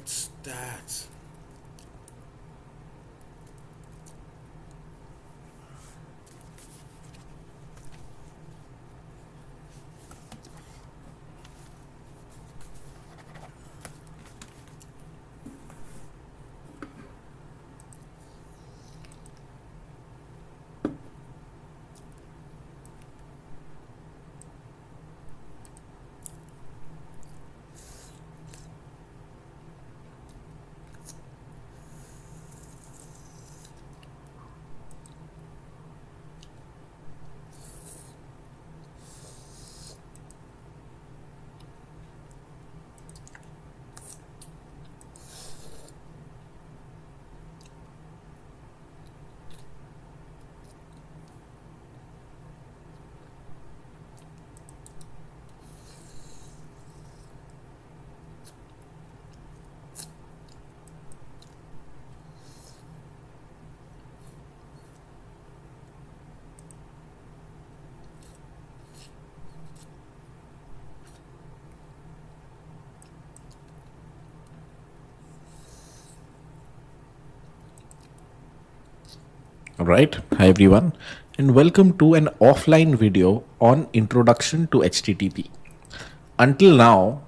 What's that? Alright, hi everyone, and welcome to an offline video on Introduction to HTTP. Until now,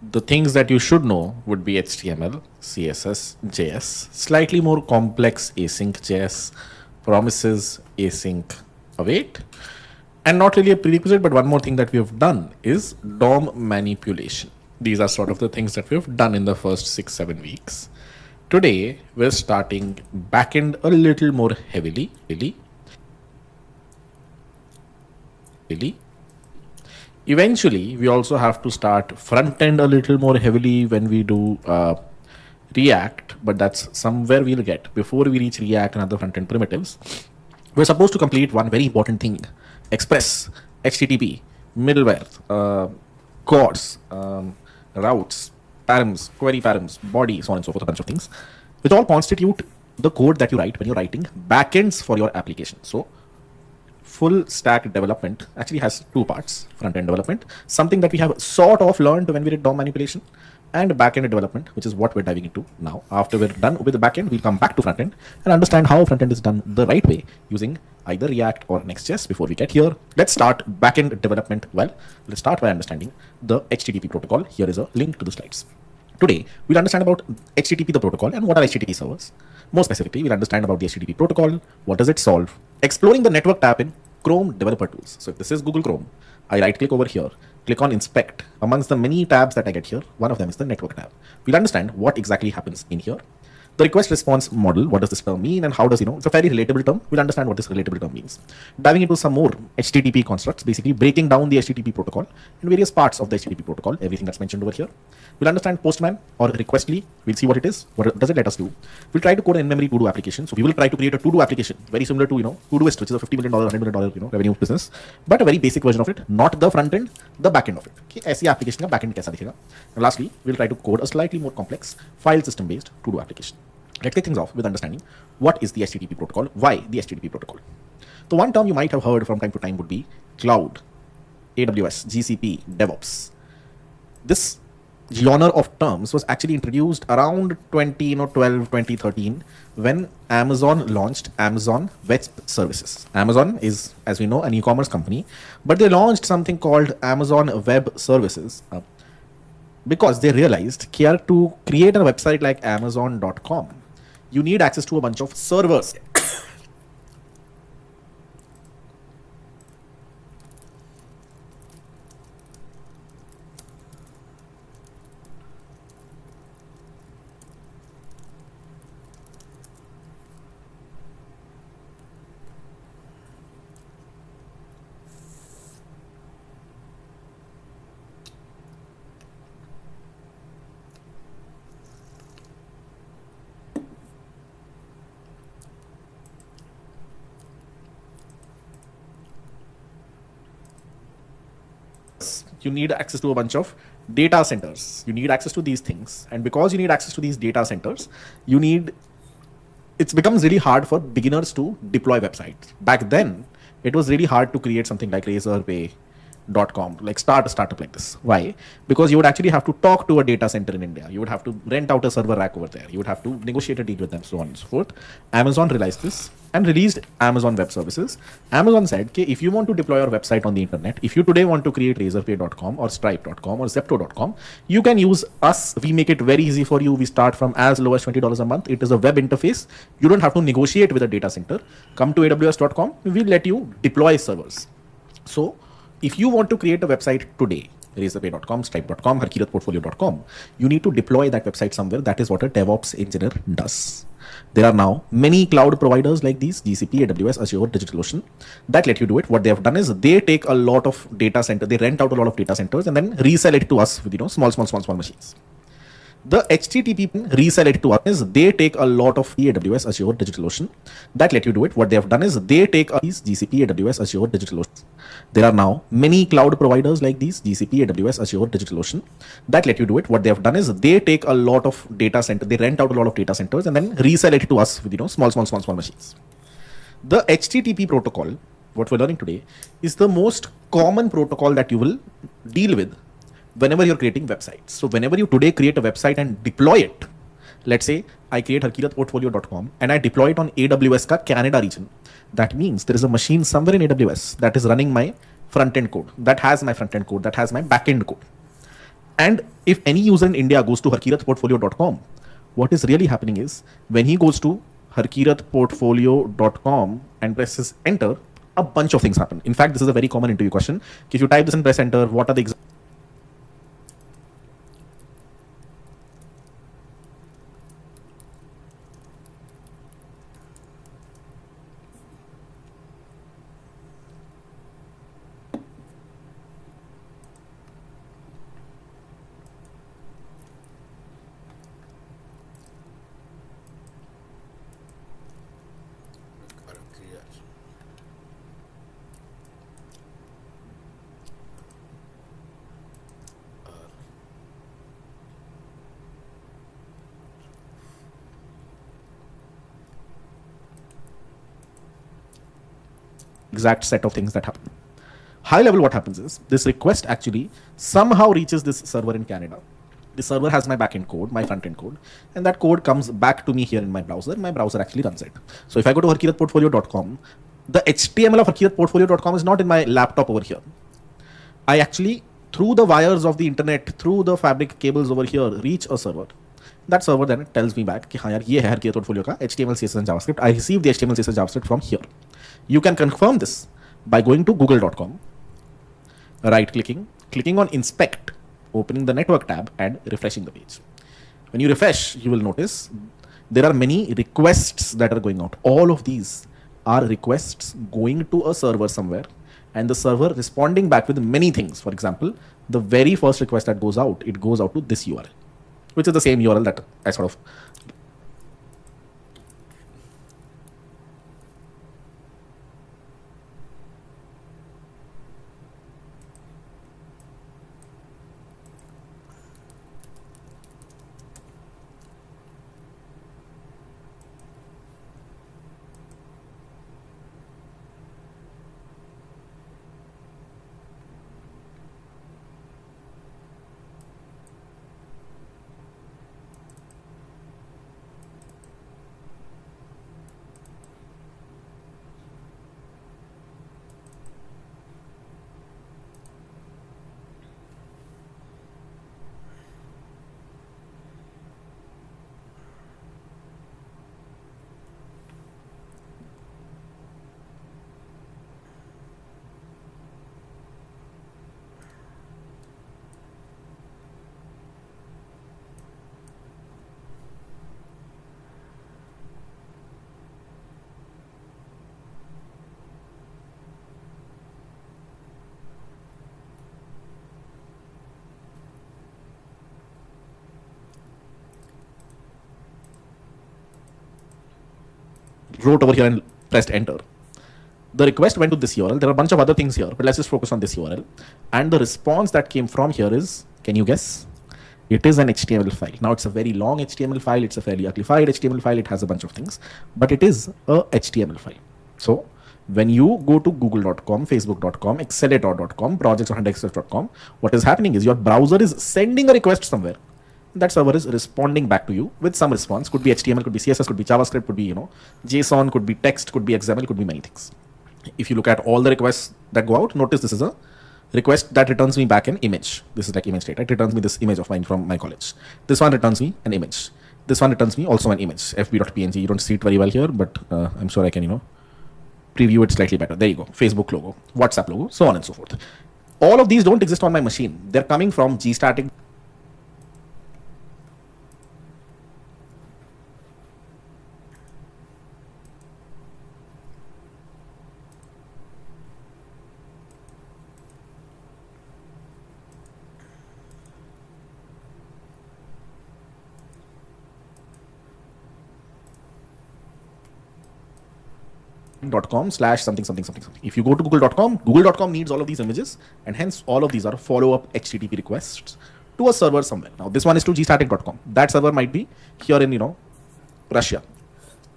the things that you should know would be HTML, CSS, JS, slightly more complex async JS, promises, async await, and not really a prerequisite, but one more thing that we have done is DOM manipulation. These are sort of the things that we have done in the first 6-7 weeks. Today, we're starting backend a little more heavily. Eventually, we also have to start frontend a little more heavily when we do React, but that's somewhere we'll get. Before we reach React and other frontend primitives, we're supposed to complete one very important thing: Express, HTTP, middleware, codes, routes, params, query params, body, so on and so forth, a bunch of things, which all constitute the code that you write when you're writing backends for your application. So full stack development actually has two parts: front-end development, something that we have sort of learned when we did DOM manipulation, and backend development, which is what we're diving into now. After we're done with the backend, we'll come back to frontend and understand how frontend is done the right way using either React or Next.js. Before we get here, let's start backend development. Well, let's start by understanding the HTTP protocol. Here is a link to the slides. Today, we'll understand about HTTP, the protocol, and what are HTTP servers. More specifically, we'll understand about the HTTP protocol, what does it solve, exploring the network tab in Chrome developer tools. So if this is Google Chrome, I right click over here, click on inspect. Amongst the many tabs that I get here, one of them is the network tab. We'll understand what exactly happens in here. The request response model, what does this term mean, and how does, it's a very relatable term. We'll understand what this relatable term means. Diving into some more HTTP constructs, basically breaking down the HTTP protocol and various parts of the HTTP protocol, everything that's mentioned over here. We'll understand Postman or Requestly. We'll see what it is. What does it let us do? We'll try to code an in-memory to-do application. So we will try to create a to-do application, very similar to, Todoist, which is a $50 million, $100 million, revenue business, but a very basic version of it, not the front end, the back end of it. Okay, ऐसी application का back end कैसा दिखेगा? And lastly, we'll try to code a slightly more complex file system-based to-do application. Let's kick things off with understanding what is the HTTP protocol, why the HTTP protocol. The one term you might have heard from time to time would be cloud, AWS, GCP, DevOps. This genre of terms was actually introduced around 2013 when Amazon launched Amazon Web Services. Amazon is, as we know, an e-commerce company, but they launched something called Amazon Web Services because they realized here to create a website like Amazon.com, you need access to a bunch of servers. You need access to a bunch of data centers. You need access to these things. And because you need access to these data centers, it becomes really hard for beginners to deploy websites. Back then, it was really hard to create something like Razorpay, .com, like start a startup like this. Why? Because you would actually have to talk to a data center in India. You would have to rent out a server rack over there. You would have to negotiate a deal with them, so on and so forth. Amazon realized this and released Amazon Web Services. Amazon said, okay, if you want to deploy your website on the internet, if you today want to create razorpay.com or stripe.com or zepto.com, you can use us. We make it very easy for you. We start from as low as $20 a month. It is a web interface. You don't have to negotiate with a data center. Come to aws.com. We'll let you deploy servers. So if you want to create a website today, razorpay.com, stripe.com, harkiratportfolio.com, you need to deploy that website somewhere. That is what a DevOps engineer does. There are now many cloud providers like these, GCP, AWS, Azure, DigitalOcean, that let you do it. What they have done is they take a lot of data center, they rent out a lot of data centers and then resell it to us with, small machines. The HTTP resell it to us is they take a lot of AWS, Azure, DigitalOcean, that let you do it. What they have done is they take these GCP, AWS, Azure, DigitalOcean. There are now many cloud providers like these, GCP, AWS, Azure, DigitalOcean, that let you do it. What they have done is they take a lot of data center, they rent out a lot of data centers and then resell it to us with, small machines. The HTTP protocol, what we're learning today, is the most common protocol that you will deal with whenever you're creating websites. So whenever you today create a website and deploy it, let's say I create harkiratportfolio.com and I deploy it on AWS ka Canada region. That means there is a machine somewhere in AWS that is running my front-end code, that has my front-end code, that has my back-end code. And if any user in India goes to harkiratportfolio.com, what is really happening is when he goes to harkiratportfolio.com and presses enter, a bunch of things happen. In fact, this is a very common interview question. If you type this and press enter, what are the exact set of things that happen. High level, what happens is this request actually somehow reaches this server in Canada. The server has my backend code, my front end code, and that code comes back to me here in my browser. My browser actually runs it. So if I go to harkiratportfolio.com, the HTML of harkiratportfolio.com is not in my laptop over here. I actually, through the wires of the internet, through the fabric cables over here, reach a server. That server then tells me back, कि हाँ यार ये है Harkirat portfolio का HTML, CSS and JavaScript. I receive the HTML, CSS, JavaScript from here. You can confirm this by going to google.com, right-clicking, clicking on inspect, opening the network tab and refreshing the page. When you refresh, you will notice there are many requests that are going out. All of these are requests going to a server somewhere and the server responding back with many things. For example, the very first request that goes out, it goes out to this URL, which is the same URL that I sort of wrote over here and pressed enter. The request went to this URL. There are a bunch of other things here, but let's just focus on this URL. And the response that came from here is, can you guess? It is an HTML file. Now it's a very long HTML file. It's a fairly uglified HTML file. It has a bunch of things, but it is a HTML file. So When you go to google.com, facebook.com, accelerator.com, projects100xs.com, what is happening is your browser is sending a request somewhere. That server is responding back to you with some response. Could be HTML, could be CSS, could be JavaScript, could be JSON, could be text, could be XML, could be many things. If you look at all the requests that go out, notice this is a request that returns me back an image. This is like image data. It returns me this image of mine from my college. This one returns me an image. This one returns me also an image, fb.png. You don't see it very well here, but I'm sure I can, preview it slightly better. There you go. Facebook logo, WhatsApp logo, so on and so forth. All of these don't exist on my machine. They're coming from gstatic. .com/something. If you go to google.com needs all of these images, and hence all of these are follow-up HTTP requests to a server somewhere. Now this one is to gstatic.com. That server might be here in Russia.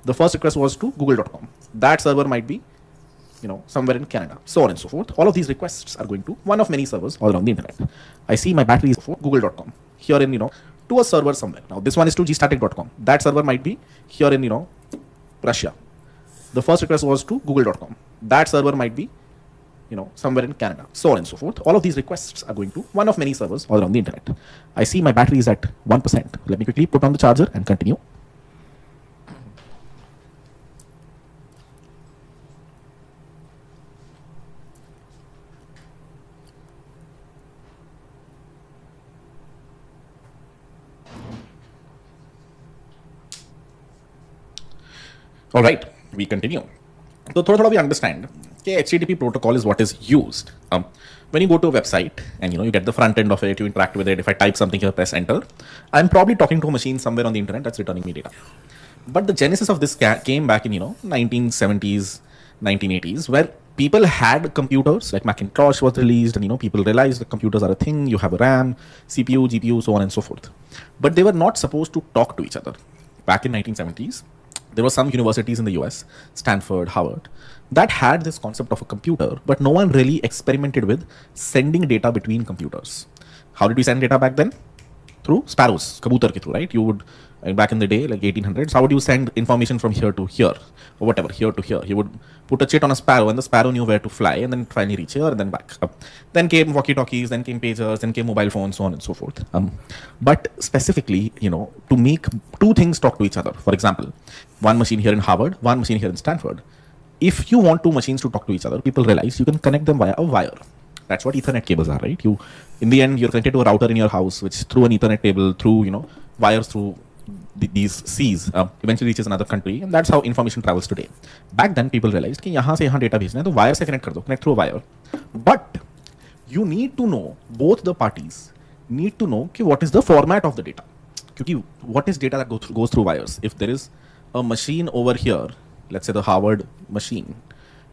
The first request was to google.com. That server might be somewhere in Canada, so on and so forth. All of these requests are going to one of many servers all around the internet. I see my battery is for google.com here in to a server somewhere. Now this one is to gstatic.com. That server might be here in Russia. The first request was to google.com. That server might be somewhere in Canada, so on and so forth. All of these requests are going to one of many servers all around the internet. I see my battery is at 1%. Let me quickly put on the charger and continue. All right, we continue. So thoda we understand HTTP protocol is what is used when you go to a website and you get the front end of it, you interact with it. If I type something here, press enter, I'm probably talking to a machine somewhere on the internet that's returning me data. But the genesis of this came back in 1970s, 1980s, where people had computers, like Macintosh was released, and people realized that computers are a thing. You have a RAM, CPU, GPU, so on and so forth. But they were not supposed to talk to each other. Back in 1970s, there were some universities in the US, Stanford, Harvard, that had this concept of a computer, but no one really experimented with sending data between computers. How did we send data back then? Through sparrows, kabutar ke through, right? You would, back in the day, like 1800s, how would you send information from here to here, or whatever, here to here? You would put a chit on a sparrow, and the sparrow knew where to fly, and then finally reach here, and then back up. Then came walkie-talkies, then came pagers, then came mobile phones, so on and so forth. But specifically, to make two things talk to each other. For example, one machine here in Harvard, one machine here in Stanford. If you want two machines to talk to each other, people realize you can connect them via a wire. That's what Ethernet cables are, right? In the end, you're connected to a router in your house, which through an Ethernet cable, through wires through these seas, eventually reaches another country, and that's how information travels today. Back then, people realized कि यहाँ से यहाँ data भेजना है तो wire से connect कर दो, connect through a wire. But you need to know, both the parties need to know कि what is the format of the data. क्योंकि what is data that goes through wires? If there is a machine over here, let's say the Harvard machine,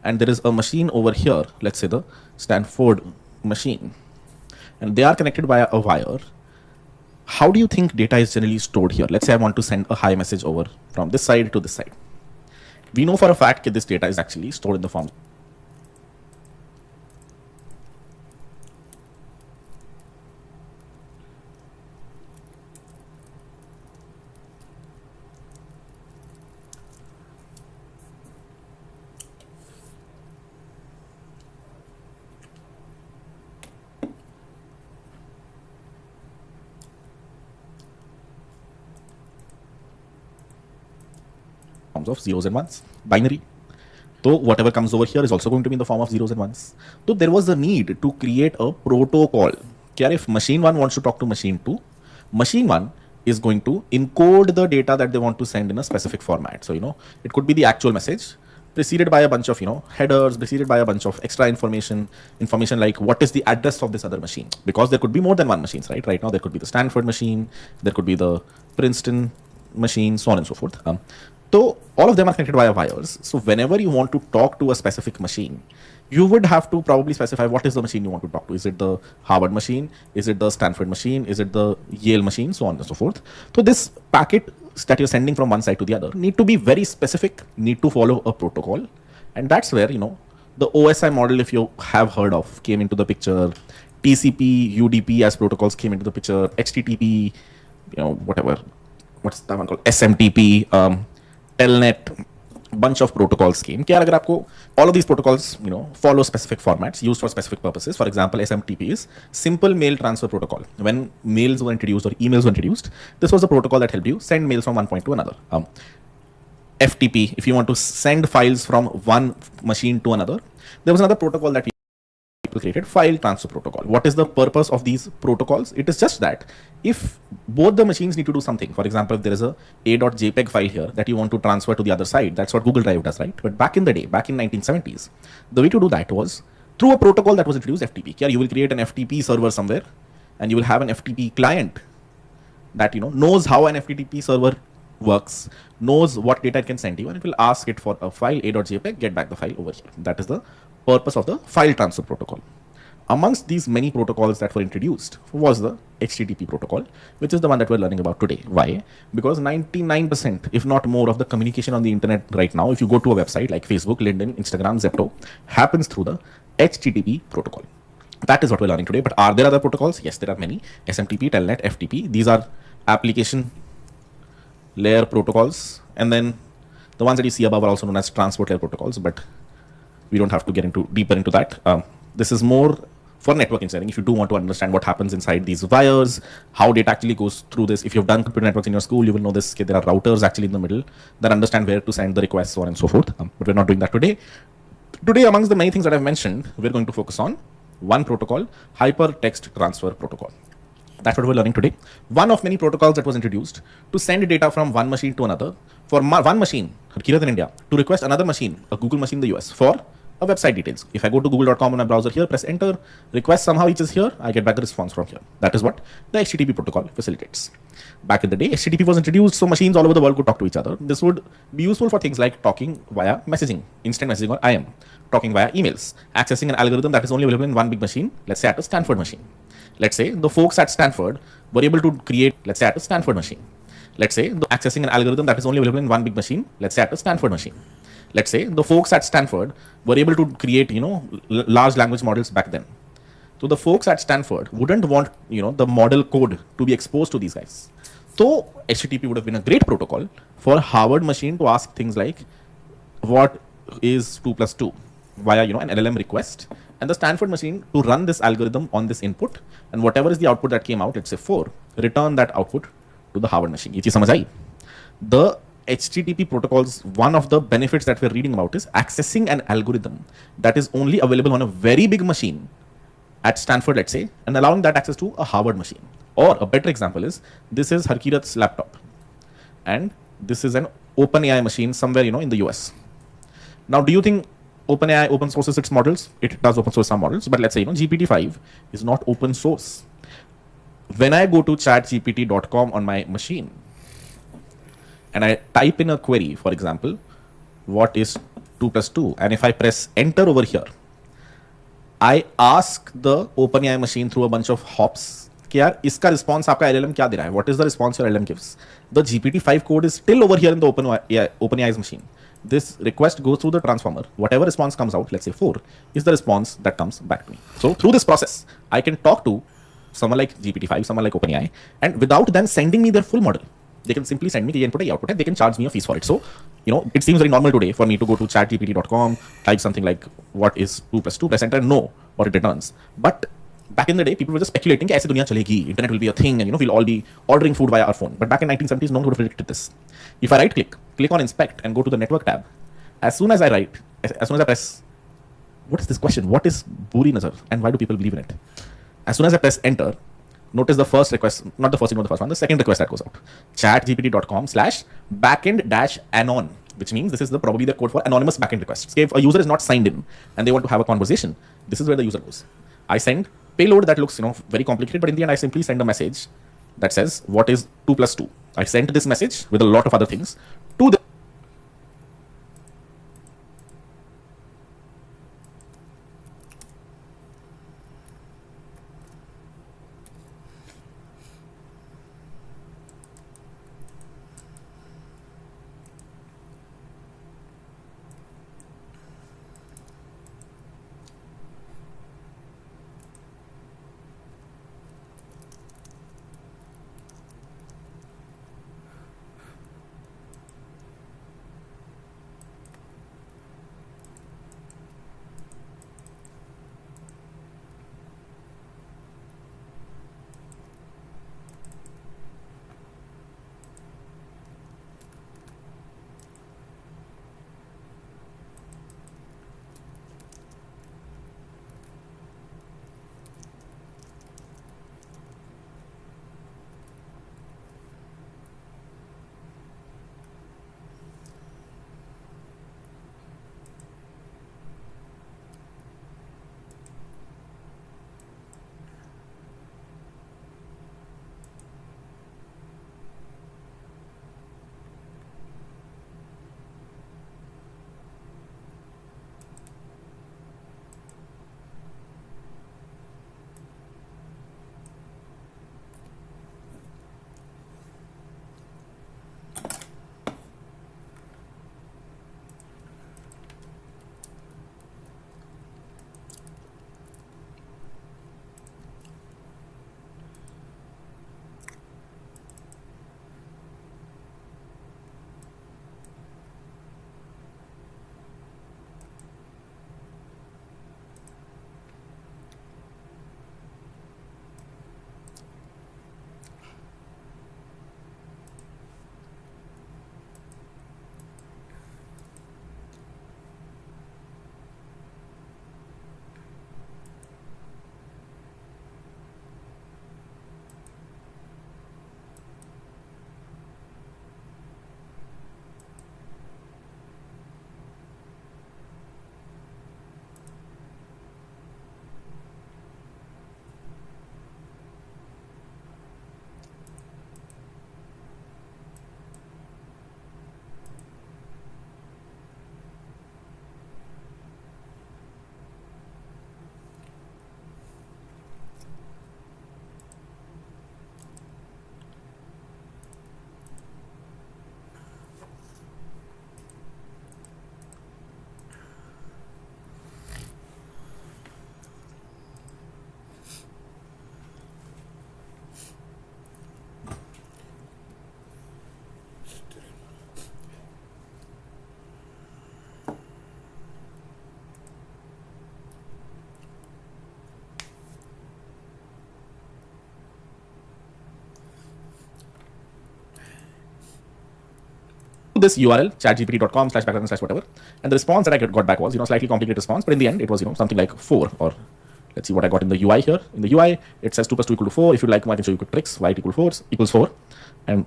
and there is a machine over here, let's say the Stanford machine, and they are connected via a wire, how do you think data is generally stored here? Let's say I want to send a hi message over from this side to this side. We know for a fact that this data is actually stored in the form of zeros and ones, binary. So whatever comes over here is also going to be in the form of zeros and ones. So there was a need to create a protocol. If machine 1 wants to talk to machine 2, machine 1 is going to encode the data that they want to send in a specific format. So it could be the actual message preceded by a bunch of headers, preceded by a bunch of extra information like what is the address of this other machine, because there could be more than one machines, right? Right now there could be the Stanford machine, there could be the Princeton machine, so on and so forth. So all of them are connected via wires. So whenever you want to talk to a specific machine, you would have to probably specify what is the machine you want to talk to. Is it the Harvard machine? Is it the Stanford machine? Is it the Yale machine? So on and so forth. So this packet that you're sending from one side to the other need to be very specific, need to follow a protocol, And that's where, the OSI model, if you have heard of, came into the picture. TCP, UDP as protocols came into the picture. HTTP, whatever, what's that one called? SMTP, Telnet, bunch of protocols came. कि यार अगर आपको all of these protocols, follow specific formats used for specific purposes. For example, SMTP is simple mail transfer protocol. When mails were introduced or emails were introduced, this was the protocol that helped you send mails from one point to another. FTP, if you want to send files from one machine to another, there was another protocol that people created, file transfer protocol. What is the purpose of these protocols? It is just that if both the machines need to do something, for example, if there is a.jpg file here that you want to transfer to the other side, that's what Google Drive does, right? But back in the day, back in 1970s, the way to do that was through a protocol that was introduced, FTP. Here you will create an FTP server somewhere, and you will have an FTP client that knows how an FTP server works, knows what data it can send you, and it will ask it for a file a.jpg, get back the file over here. That is the purpose of the file transfer protocol. Amongst these many protocols that were introduced was the HTTP protocol, which is the one that we're learning about today. Why? Because 99%, if not more, of the communication on the internet right now, if you go to a website like Facebook, LinkedIn, Instagram, Zepto, happens through the HTTP protocol. That is what we're learning today. But are there other protocols? Yes, there are many. SMTP, Telnet, FTP. These are application layer protocols. And then the ones that you see above are also known as transport layer protocols, but we don't have to get deeper into that. This is more for network engineering. If you do want to understand what happens inside these wires, how data actually goes through this. If you've done computer networks in your school, you will know this. Okay, there are routers actually in the middle that understand where to send the requests, so on and so forth. But we're not doing that today. Today, amongst the many things that I've mentioned, we're going to focus on one protocol, hypertext transfer protocol. That's what we're learning today. One of many protocols that was introduced to send data from one machine to another. For one machine, here in India, to request another machine, a Google machine in the US, for a website details. If I go to google.com on my browser here, press enter, request somehow reaches here, I get back the response from here. That is what the HTTP protocol facilitates. Back in the day, HTTP was introduced, so machines all over the world could talk to each other. This would be useful for things like talking via messaging, instant messaging or IM, talking via emails, accessing an algorithm that is only available in one big machine, let's say at a Stanford machine. Let's say the folks at Stanford were able to create, let's say at a Stanford machine. Let's say accessing an algorithm that is only available in one big machine, let's say at a Stanford machine. Let's say the folks at Stanford were able to create, large language models back then. So the folks at Stanford wouldn't want, the model code to be exposed to these guys. So HTTP would have been a great protocol for a Harvard machine to ask things like, what is 2 plus 2 via, an LLM request, and the Stanford machine to run this algorithm on this input, and whatever is the output that came out, let's say 4, return that output to the Harvard machine. ये चीज़ समझ आई? The HTTP protocols, one of the benefits that we're reading about is accessing an algorithm that is only available on a very big machine at Stanford, let's say, and allowing that access to a Harvard machine. Or a better example is, this is Harkirat's laptop, and this is an OpenAI machine somewhere, in the US. Now, do you think OpenAI open sources its models? It does open source some models, but let's say, GPT-5 is not open source. When I go to chatgpt.com on my machine, and I type in a query, for example, what is 2 plus 2? And if I press enter over here, I ask the OpenAI machine through a bunch of hops, कि यार इसका response आपका LLM क्या दे रहा है? What is the response your LLM gives? The GPT-5 code is still over here in the OpenAI's machine. This request goes through the transformer. Whatever response comes out, let's say 4, is the response that comes back to me. So through this process, I can talk to someone like GPT-5, someone like OpenAI, and without them sending me their full model, they can simply send me the input, the output, and they can charge me a fees for it. So, it seems very normal today for me to go to chatgpt.com, type something like, what is 2 plus 2, press enter, and know what it returns. But back in the day, people were just speculating that dunya chalegi, internet will be a thing, and we'll all be ordering food via our phone. But back in 1970s, no one would have predicted this. If I right click on inspect, and go to the network tab, as soon as I press, what is this question? What is Buri Nazar, and why do people believe in it? As soon as I press enter, notice the first request, not the first one, the second request that goes out. chatgpt.com/backend-anon, which means this is probably the code for anonymous backend requests. If a user is not signed in and they want to have a conversation, this is where the user goes. I send payload that looks, very complicated, but in the end, I simply send a message that says, what is 2 plus 2? I sent this message with a lot of other things to the this URL chatgpt.com/backend/whatever, and the response that I got back was slightly complicated response, but in the end it was something like 4, or let's see what I got in the UI here. In the UI it says 2 plus 2 equal to 4. If you like, I can show you quick tricks. Why it equals 4, and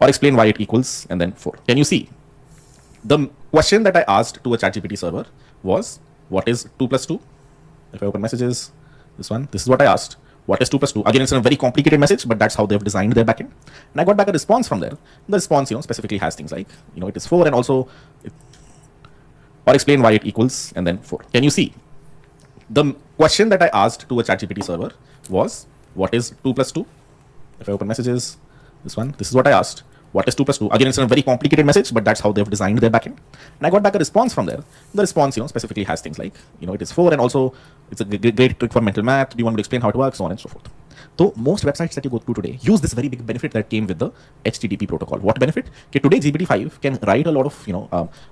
or explain why it equals and then 4. Can you see? The question that I asked to a ChatGPT server was, what is 2 plus 2? If I open messages, this is what I asked. What is 2 plus 2? Again, it's a very complicated message, but that's how they've designed their backend. And I got back a response from there. The response, specifically has things like, it is 4, and also, or explain why it equals and then 4. Can you see? The question that I asked to a ChatGPT server was, what is 2 plus 2? If I open messages, this is what I asked. What is 2 plus 2? Again, it's a very complicated message, but that's how they've designed their backend. And I got back a response from there. The response, specifically has things like, it is 4, and also it's a great trick for mental math. Do you want me to explain how it works? So on and so forth. So most websites that you go to today use this very big benefit that came with the HTTP protocol. What benefit? Okay, today GPT-5 can write a lot of,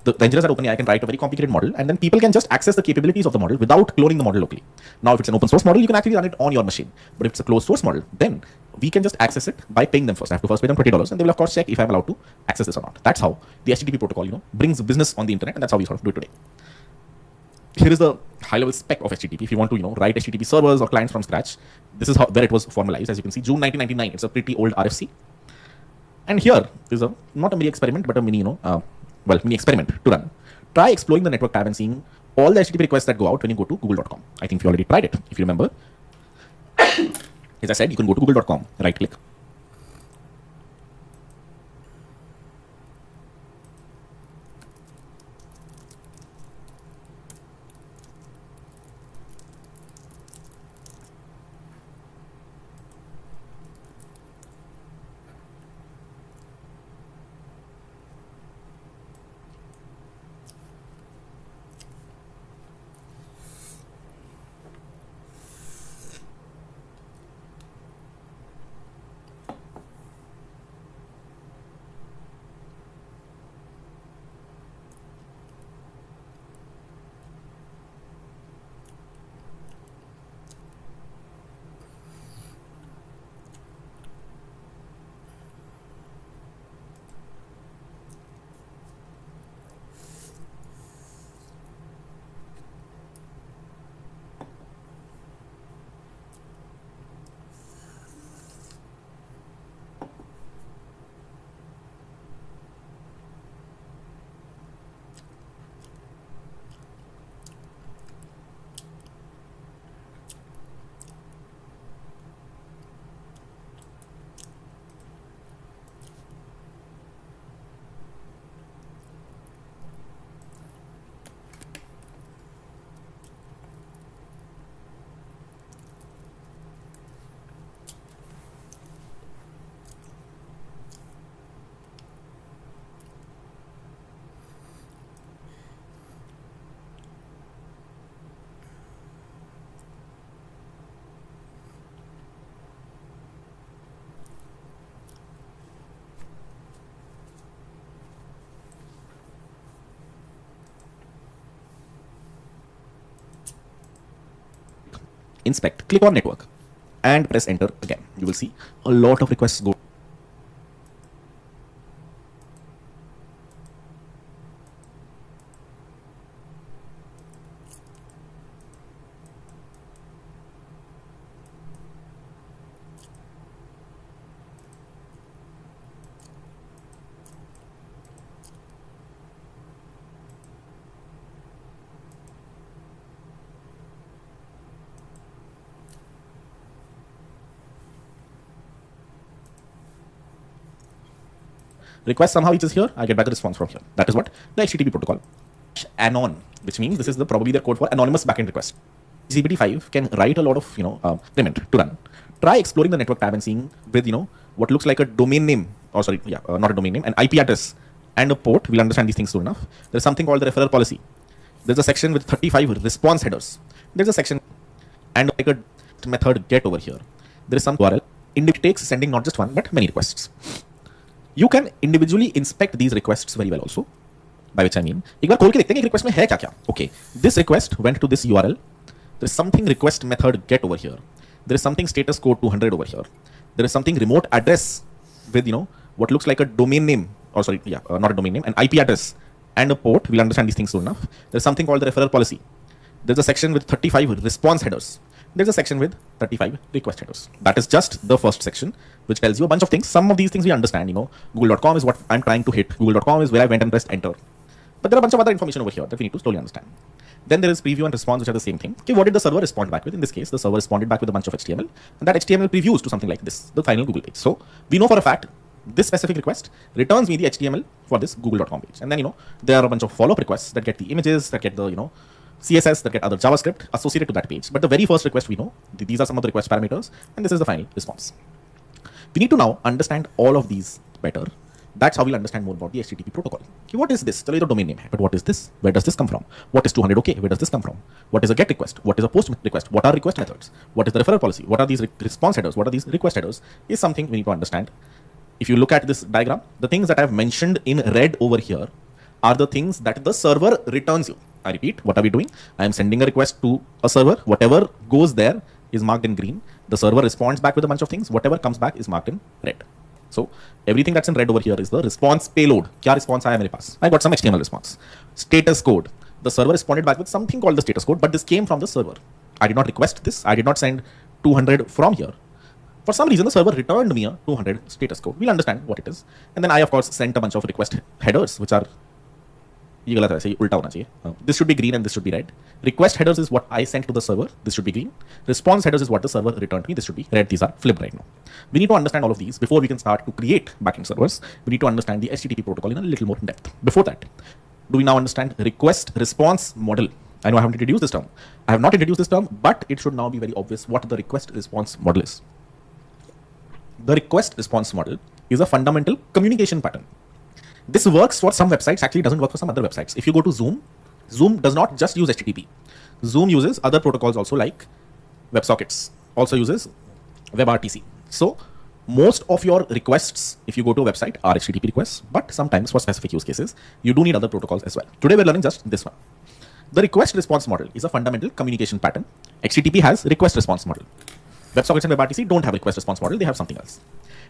the engineers at OpenAI can write a very complicated model, and then people can just access the capabilities of the model without cloning the model locally. Now, if it's an open source model, you can actually run it on your machine. But if it's a closed source model, then we can just access it by paying them first. I have to first pay them $20, and they will of course check if I'm allowed to access this or not. That's how the HTTP protocol, brings business on the internet, and that's how we sort of do it today. Here is the high-level spec of HTTP. If you want to, write HTTP servers or clients from scratch, this is where it was formalized. As you can see, June 1999. It's a pretty old RFC. And here is not a mini experiment, but a mini, mini experiment to run. Try exploring the network tab and seeing all the HTTP requests that go out when you go to google.com. I think we already tried it, if you remember. As I said, you can go to google.com, right-click. Inspect, click on network, and press enter again. You will see a lot of requests go. Request somehow reaches here, I get back a response from here. That is what the HTTP protocol. Anon, which means this is probably their code for anonymous backend request. GPT-5 can write a lot of element to run. Try exploring the network tab and seeing with what looks like a domain name, or sorry, not a domain name, an IP address and a port. We'll understand these things soon enough. There's something called the referral policy. There's a section with 35 response headers. There's a section and like a method get over here. There is some URL. It takes sending not just one but many requests. You can individually inspect these requests very well also. By which I mean, एक बार खोल के देखते हैं कि request में है क्या क्या. Okay, this request went to this URL. There is something request method get over here. There is something status code 200 over here. There is something remote address with what looks like a domain name not a domain name, an IP address and a port, we'll understand these things soon enough. There's something called the referral policy. There's a section with 35 response headers. There's a section with 35 request headers. That is just the first section, which tells you a bunch of things. Some of these things we understand, google.com is what I'm trying to hit. Google.com is where I went and pressed enter. But there are a bunch of other information over here that we need to slowly understand. Then there is preview and response, which are the same thing. Okay, what did the server respond back with? In this case, the server responded back with a bunch of HTML, and that HTML previews to something like this, the final Google page. So we know for a fact this specific request returns me the HTML for this google.com page. And then, there are a bunch of follow-up requests that get the images, that get the, CSS, that get other JavaScript associated to that page. But the very first request we know, these are some of the request parameters, and this is the final response. We need to now understand all of these better. That's how we'll understand more about the HTTP protocol. Okay, what is this? Tell you the domain name, but what is this? Where does this come from? What is 200 OK? Where does this come from? What is a GET request? What is a POST request? What are request methods? What is the referral policy? What are these response headers? What are these request headers? Is something we need to understand. If you look at this diagram, the things that I've mentioned in red over here are the things that the server returns you. I repeat, what are we doing? I am sending a request to a server. Whatever goes there is marked in green. The server responds back with a bunch of things. Whatever comes back is marked in red. So everything that's in red over here is the response payload. Kya response aaya mere paas? I got some HTML response. Status code. The server responded back with something called the status code, but this came from the server. I did not request this. I did not send 200 from here. For some reason, the server returned me a 200 status code. We'll understand what it is. And then I, of course, sent a bunch of request headers, which are this should be green and this should be red. Request headers is what I sent to the server. This should be green. Response headers is what the server returned me. This should be red. These are flipped right now. We need to understand all of these before we can start to create backend servers. We need to understand the HTTP protocol in a little more depth. Before that, do we now understand request response model? I know I haven't introduced this term. I have not introduced this term, but it should now be very obvious what the request response model is. The request response model is a fundamental communication pattern. This works for some websites, actually doesn't work for some other websites. If you go to Zoom, Zoom does not just use HTTP. Zoom uses other protocols also, like WebSockets, also uses WebRTC. So most of your requests, if you go to a website, are HTTP requests, but sometimes for specific use cases, you do need other protocols as well. Today we're learning just this one. The request response model is a fundamental communication pattern. HTTP has request response model. WebSockets and WebRTC don't have request response model, they have something else.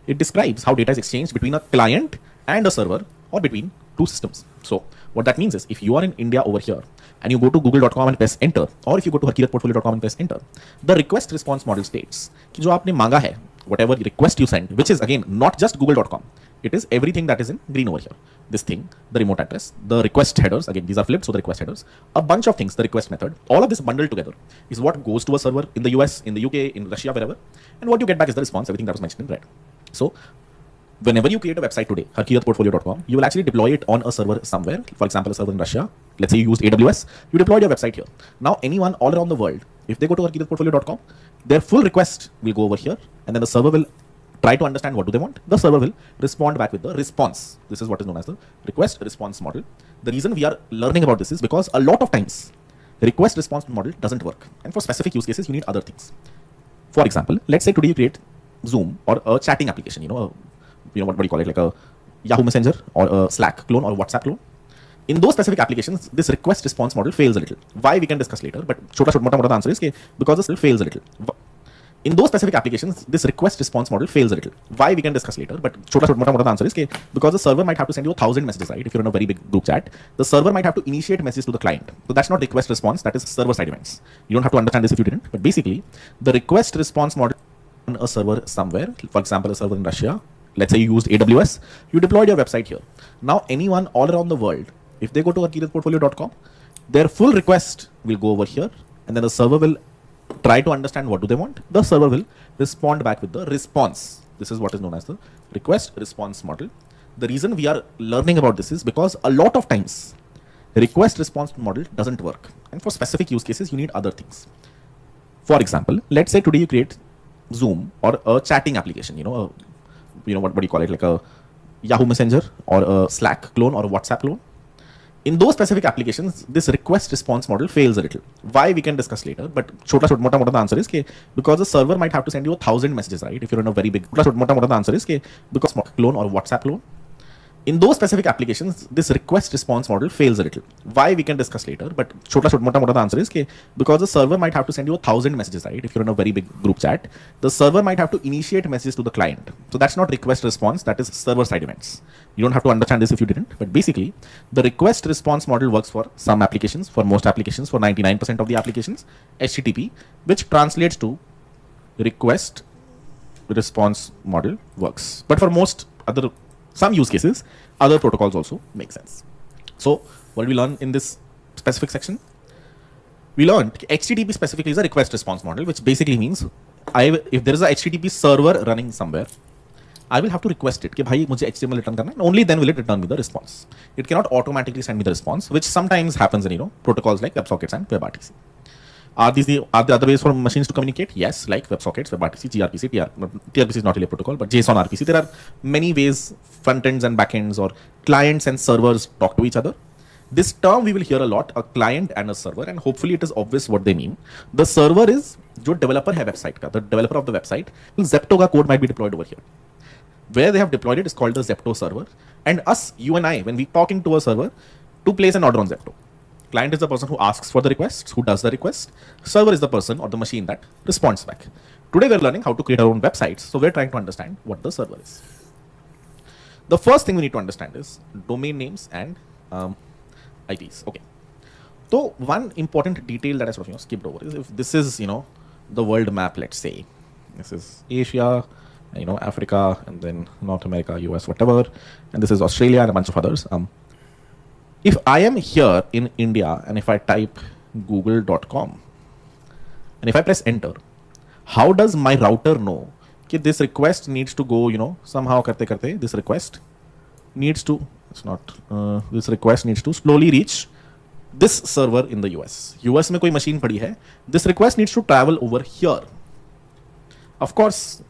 It describes how data is exchanged between a client and a server, or between two systems. So what that means is, if you are in India over here and you go to google.com and press enter, or if you go to harkiratportfolio.com and press enter, the request response model states कि जो आपने मांगा है, whatever request you send, which is again not just google.com, it is everything that is in green over here. This thing, the remote address, the request headers, again these are flipped, so the request headers, a bunch of things, the request method, all of this bundled together is what goes to a server in the US, in the UK, in Russia, wherever, and what you get back is the response, everything that was mentioned in red. So whenever you create a website today, harkiratportfolio.com, you will actually deploy it on a server somewhere. For example, a server in Russia. Let's say you used AWS. You deployed your website here. Now, anyone all around the world, if they go to harkiratportfolio.com, their full request will go over here, and then the server will try to understand what do they want. The server will respond back with the response. This is what is known as the request response model. The reason we are learning about this is because a lot of times, request response model doesn't work. And for specific use cases, you need other things. For example, let's say today you create Zoom or a chatting application, what do you call it, like a Yahoo Messenger or a Slack clone or a WhatsApp clone. In those specific applications, this request response model fails a little. Why, we can discuss later, but the answer is because this fails a little. In those specific applications, this request response model fails a little. Why, we can discuss later, but the answer is because the server might have to send you 1,000 messages, right? If you're in a very big group chat, the server might have to initiate messages to the client. So that's not request response, that is server side events. You don't have to understand this if you didn't, but basically, the request response model on a server somewhere, for example, a server in Russia, let's say you used AWS, you deployed your website here. Now, anyone all around the world, if they go to harkiratportfolio.com, their full request will go over here, and then the server will try to understand what do they want. The server will respond back with the response. This is what is known as the request response model. The reason we are learning about this is because a lot of times, request response model doesn't work. And for specific use cases, you need other things. For example, let's say today you create Zoom or a chatting application, what do you call it, like a Yahoo Messenger or a Slack clone or a WhatsApp clone. In those specific applications, this request response model fails a little. Why, we can discuss later, but the answer is because the server might have to send you 1,000 messages, right? If you're in a very big, the answer is because clone or WhatsApp clone. In those specific applications, this request response model fails a little. Why, we can discuss later, but the answer is because the server might have to send you 1,000 messages, right? If you're in a very big group chat, the server might have to initiate messages to the client. So that's not request response, that is server side events. You don't have to understand this if you didn't, but basically the request response model works for some applications, for most applications, for 99% of the applications, HTTP, which translates to request response model works. But for most other, some use cases, other protocols also make sense. So what did we learn in this specific section? We learned HTTP specifically is a request response model, which basically means if there is a HTTP server running somewhere, I will have to request it कि भाई मुझे HTML return करना है, and only then will it return me the response. It cannot automatically send me the response, which sometimes happens in protocols like WebSockets and WebRTC. Are the other ways for machines to communicate? Yes, like WebSockets, WebRTC, gRPC, TRPC is not really a protocol, but JSON RPC. There are many ways front ends and back ends or clients and servers talk to each other. This term we will hear a lot, a client and a server, and hopefully it is obvious what they mean. The server is जो developer है website का, the developer of the website. Zepto का code might be deployed over here. Where they have deployed it is called the Zepto server. And us, you and I, when we talking to a server, to place an order on Zepto. Client is the person who asks for the request, who does the request. Server is the person or the machine that responds back. Today we're learning how to create our own websites, so we're trying to understand what the server is. The first thing we need to understand is domain names and IPs. Okay. So one important detail that I sort of skipped over is if this is the world map, let's say this is Asia, Africa, and then North America, US, whatever, and this is Australia and a bunch of others. If I am here in India and if I type google.com and if I press enter, how does my router know that this request needs to go, somehow karte this request needs to, this request needs to slowly reach this server in the US. US में कोई machine पड़ी है. This request needs to travel over here. Of course,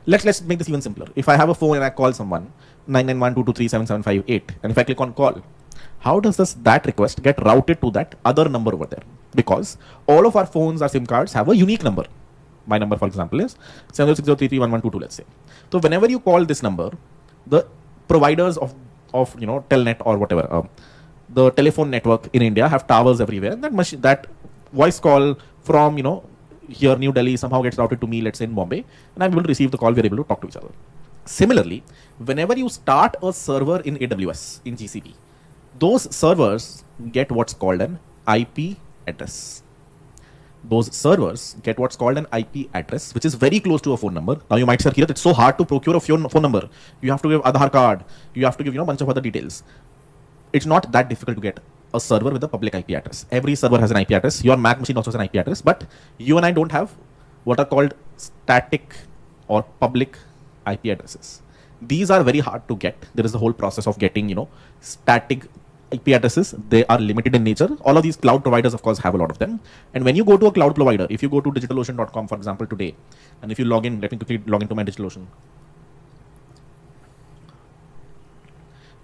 let's make this even simpler. If I have a phone and I call someone 991223775 and if I click on call, how does that request get routed to that other number over there? Because all of our phones, our SIM cards have a unique number. My number, for example, is 70603311122, let's say. So whenever you call this number, the providers of Telnet or whatever, the telephone network in India have towers everywhere. That voice call from here New Delhi somehow gets routed to me, let's say in Bombay, and I'm able to receive the call. We're able to talk to each other. Similarly, whenever you start a server in AWS, in GCP, those servers get what's called an IP address. Those servers get what's called an IP address, which is very close to a phone number. Now you might say, Kirat, it's so hard to procure a phone number. You have to give Aadhaar card. You have to give a bunch of other details. It's not that difficult to get a server with a public IP address. Every server has an IP address. Your Mac machine also has an IP address, but you and I don't have what are called static or public IP addresses. These are very hard to get. There is a whole process of getting, static IP addresses. They are limited in nature. All of these cloud providers, of course, have a lot of them. And when you go to a cloud provider, if you go to digitalocean.com, for example, today, and if you log in, let me quickly log into my DigitalOcean.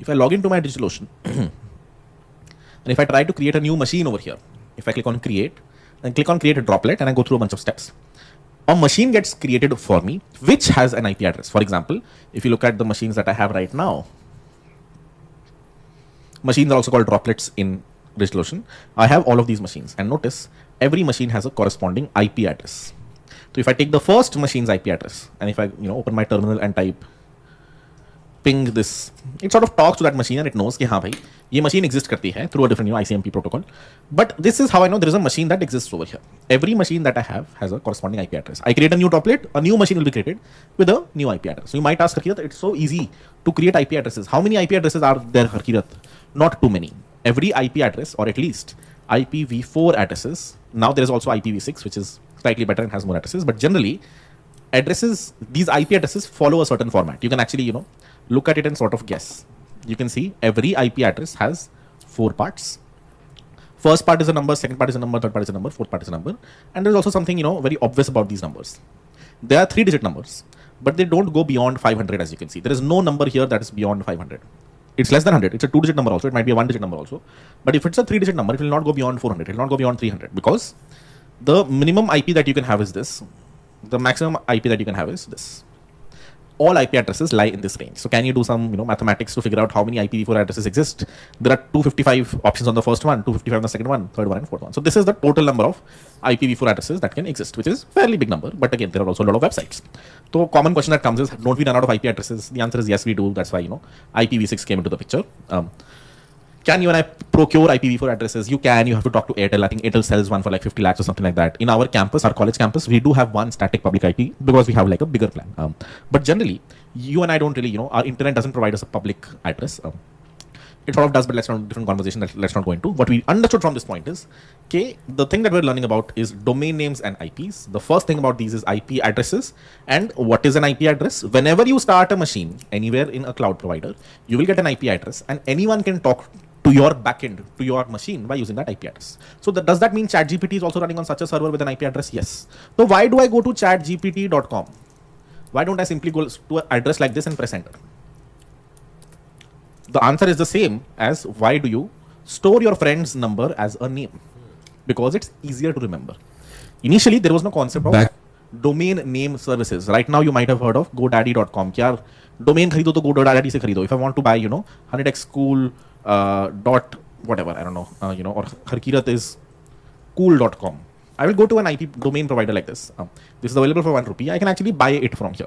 If I log into my DigitalOcean, and if I try to create a new machine over here, if I click on create, and click on create a droplet, and I go through a bunch of steps, a machine gets created for me, which has an IP address. For example, if you look at the machines that I have right now, machines are also called droplets in DigitalOcean. I have all of these machines, and notice every machine has a corresponding IP address. So if I take the first machine's IP address, and if I open my terminal and type ping this, it sort of talks to that machine and it knows कि हाँ भाई ये machine exists करती है through a different ICMP protocol. But this is how I know there is a machine that exists over here. Every machine that I have has a corresponding IP address. I create a new droplet, a new machine will be created with a new IP address. So you might ask, Harkirat, it's so easy to create IP addresses. How many IP addresses are there, Harkirat? Not too many. Every IP address, or at least IPv4 addresses. Now there is also IPv6, which is slightly better and has more addresses. But generally, addresses, these IP addresses follow a certain format. You can actually, look at it and sort of guess. You can see every IP address has 4 parts. First part is a number, second part is a number, third part is a number, fourth part is a number. And there's also something, very obvious about these numbers. They are 3-digit numbers, but they don't go beyond 500, as you can see. There is no number here that is beyond 500. It's less than 100. It's a 2-digit number also. It might be a 1-digit number also. But if it's a 3-digit number, it will not go beyond 400. It will not go beyond 300 because the minimum IP that you can have is this. The maximum IP that you can have is this. all IP addresses lie in this range. So can you do some mathematics to figure out how many IPv4 addresses exist? There are 255 options on the first one, 255 on the second one, third one, and fourth one. So this is the total number of IPv4 addresses that can exist, which is fairly big number. But again, there are also a lot of websites. So common question that comes is, don't we run out of IP addresses? The answer is yes, we do. That's why IPv6 came into the picture. Can you and I procure IPv4 addresses? You can. You have to talk to Airtel. I think Airtel sells one for like 50 lakhs or something like that. In our campus, our college campus, we do have one static public IP because we have like a bigger plan. But generally, you and I don't really, our internet doesn't provide us a public address. It sort of does, but let's not different conversation. Let's not go into. What we understood from this point is, okay, the thing that we're learning about is domain names and IPs. The first thing about these is IP addresses. And what is an IP address? Whenever you start a machine anywhere in a cloud provider, you will get an IP address, and anyone can talk to your backend, to your machine by using that IP address. So does that mean ChatGPT is also running on such a server with an IP address? Yes. So why do I go to chatgpt.com? Why don't I simply go to an address like this and press enter? The answer is the same as why do you store your friend's number as a name? Because it's easier to remember. Initially, there was no concept of domain name services. Right now, you might have heard of godaddy.com. Domain kharido to godaddy se kharido. If I want to buy, 100x school dot whatever, I don't know, or Harkirat is cool.com. I will go to an IP domain provider like this. This is available for 1 rupee. I can actually buy it from here.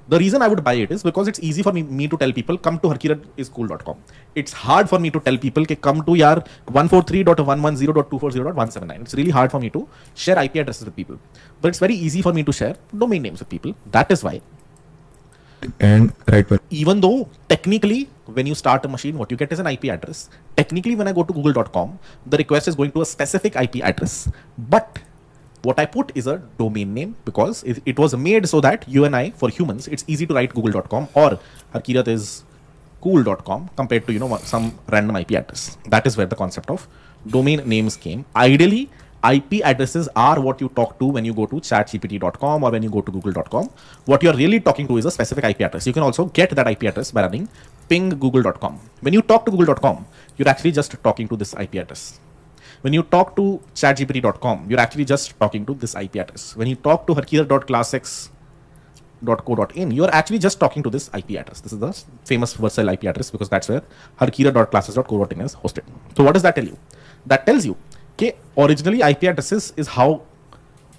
The reason I would buy it is because it's easy for me to tell people, come to harkiratiscool.com. It's hard for me to tell people, come to 143.110.240.179. It's really hard for me to share IP addresses with people. But it's very easy for me to share domain names with people. That is why. And right, but even though technically when you start a machine, what you get is an IP address. Technically, when I go to google.com, the request is going to a specific IP address. But what I put is a domain name because it was made so that you and I, for humans, it's easy to write google.com or harkiratiscool.com compared to some random IP address. That is where the concept of domain names came. Ideally, IP addresses are what you talk to when you go to chatgpt.com or when you go to google.com. What you're really talking to is a specific IP address. You can also get that IP address by running ping google.com. When you talk to google.com, you're actually just talking to this IP address. When you talk to chatgpt.com, you're actually just talking to this IP address. When you talk to harkira.classx.co.in, you're actually just talking to this IP address. This is the famous Vercel IP address because that's where harkira.classes.co.in is hosted. So what does that tell you? That tells you, originally IP addresses is how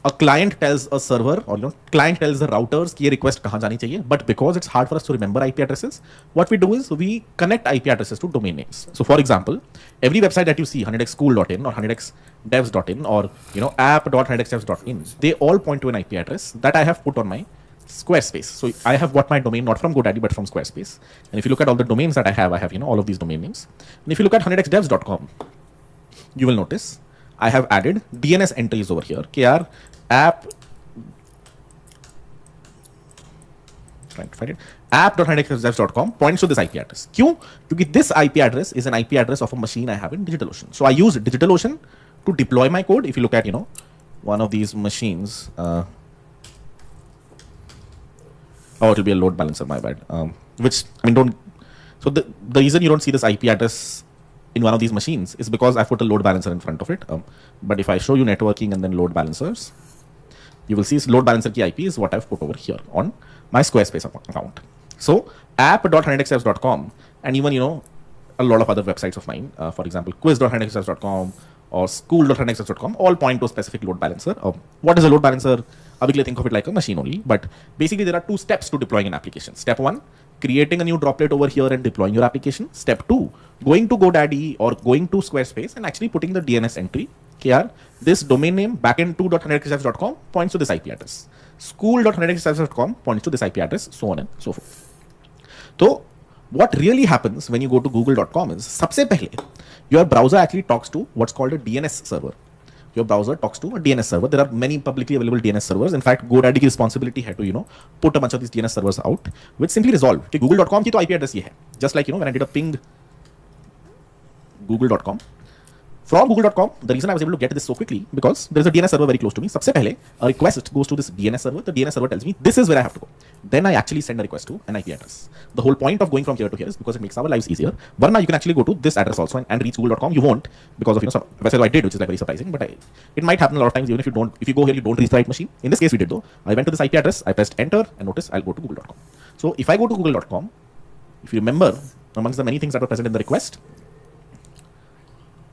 a client tells a server or client tells the routers कि ये request कहाँ जानी चाहिए. But because it's hard for us to remember IP addresses, what we do is we connect IP addresses to domain names. So for example, every website that you see, 100xschool.in or 100xdevs.in or app.100xdevs.in, they all point to an IP address that I have put on my Squarespace. So I have got my domain not from GoDaddy but from Squarespace. And if you look at all the domains that I have all of these domain names. And if you look at 100xdevs.com, you will notice I have added DNS entries over here. KR app. Trying to find it. App.100xdevs.com points to this IP address. Because this IP address is an IP address of a machine I have in DigitalOcean. So I use DigitalOcean to deploy my code. If you look at one of these machines. Oh, it will be a load balancer. My bad. Which I mean don't. So the reason you don't see this IP address in one of these machines is because I put a load balancer in front of it. But if I show you networking and then load balancers, you will see load balancer key IP is what I've put over here on my Squarespace account. So app.100xdevs.com and even a lot of other websites of mine, for example, quiz.100xdevs.com or school.100xdevs.com all point to a specific load balancer. What is a load balancer? Obviously think of it like a machine only, but basically there are 2 steps to deploying an application. Step 1, creating a new droplet over here and deploying your application. Step 2, going to GoDaddy or going to Squarespace and actually putting the DNS entry. Here, this domain name backend2.100xdevs.com points to this IP address. School.100xdevs.com points to this IP address, so on and so forth. So, what really happens when you go to google.com is, सबसे पहले, your browser actually talks to what's called a DNS server. Your browser talks to a DNS server. There are many publicly available DNS servers. In fact, GoDaddy की responsibility है to put a bunch of these DNS servers out, which simply resolve. कि google.com की तो IP address ये है. Just like when I did a ping google.com, From google.com, the reason I was able to get this so quickly because there is a DNS server very close to me. सबसे पहले a request goes to this DNS server. The DNS server tells me this is where I have to go. Then I actually send a request to an IP address. The whole point of going from here to here is because it makes our lives easier. Varna, you can actually go to this address also and reach google.com. You won't because of some website I did, which is like very surprising. But it might happen a lot of times even if you go here, you don't reach the right machine. In this case, we did though. I went to this IP address, I pressed enter, and notice I'll go to google.com. So if I go to google.com, if you remember, amongst the many things that were present in the request,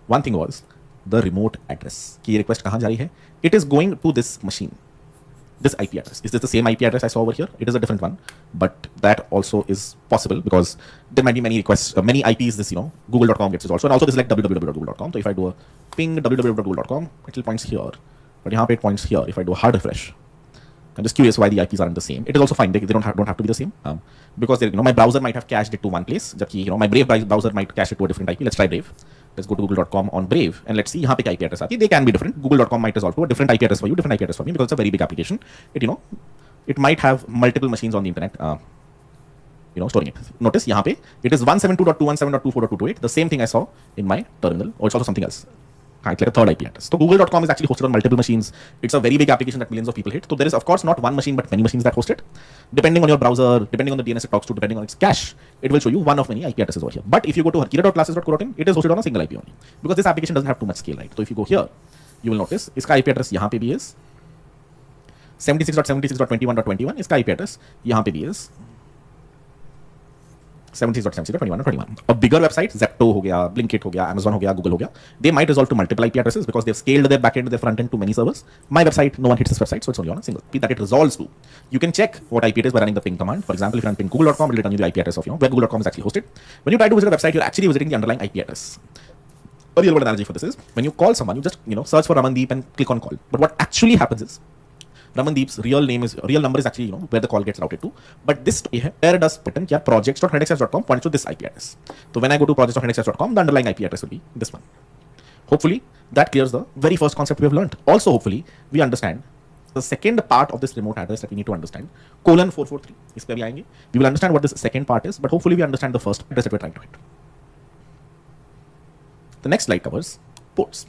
one thing was the remote address. कि ये request कहाँ जा रही है? It is going to this machine, this IP address. Is this the same IP address I saw over here? It is a different one, but that also is possible because there might be many requests, many IPs. This google.com gets it also, and also this is like www.google.com. So if I do a ping www.google.com, it will points here, but यहाँ पे it points here. If I do a hard refresh, I'm just curious why the IPs aren't the same. It is also fine; they don't have to be the same because my browser might have cached it to one place. जबकि my Brave browser might cache it to a different IP. Let's try Brave. Let's go to google.com on Brave and let's see यहाँ पे क्या IP address आती है. They can be different. Google.com might resolve to a different IP address for you, different IP address for me because it's a very big application. It might have multiple machines on the internet. Storing it. Notice यहाँ पे it is 172.217.24.228. The same thing I saw in my terminal, or it's also something else. It's like a third IP address. So google.com is actually hosted on multiple machines. It's a very big application that millions of people hit. So there is of course not one machine but many machines that host it. Depending on your browser, depending on the DNS it talks to, depending on its cache, it will show you one of many IP addresses over here. But if you go to harkira.classes.co.in, it is hosted on a single IP only. Because this application doesn't have too much scale, right? So if you go here, you will notice इसका IP address यहाँ पे भी is 76.76.21.21. इसका IP address यहाँ पे भी is 76.76.21.21. A bigger website, Zepto हो गया, Blinkit हो गया, Amazon हो गया, Google हो गया, they might resolve to multiple IP addresses because they've scaled their backend, their frontend to many servers. My website, no one hits this website, so it's only on a single IP that it resolves to. You can check what IP it is by running the ping command. For example, if you run ping google.com, it will return you the IP address of where google.com is actually hosted. When you try to visit a website, you're actually visiting the underlying IP address. A real world analogy for this is when you call someone, you just search for Ramandeep and click on call. But what actually happens is Ramandeep's real number is actually where the call gets routed to. But this where does pattern क्या projects.100xs.com points to this IP address. So when I go to projects.100xs.com, the underlying IP address will be this one. Hopefully that clears the very first concept we have learned. Also hopefully we understand the second part of this remote address that we need to understand, :443. इस पे भी आएंगे. We will understand what this second part is, but hopefully we understand the first address that we're trying to hit. The next slide covers ports.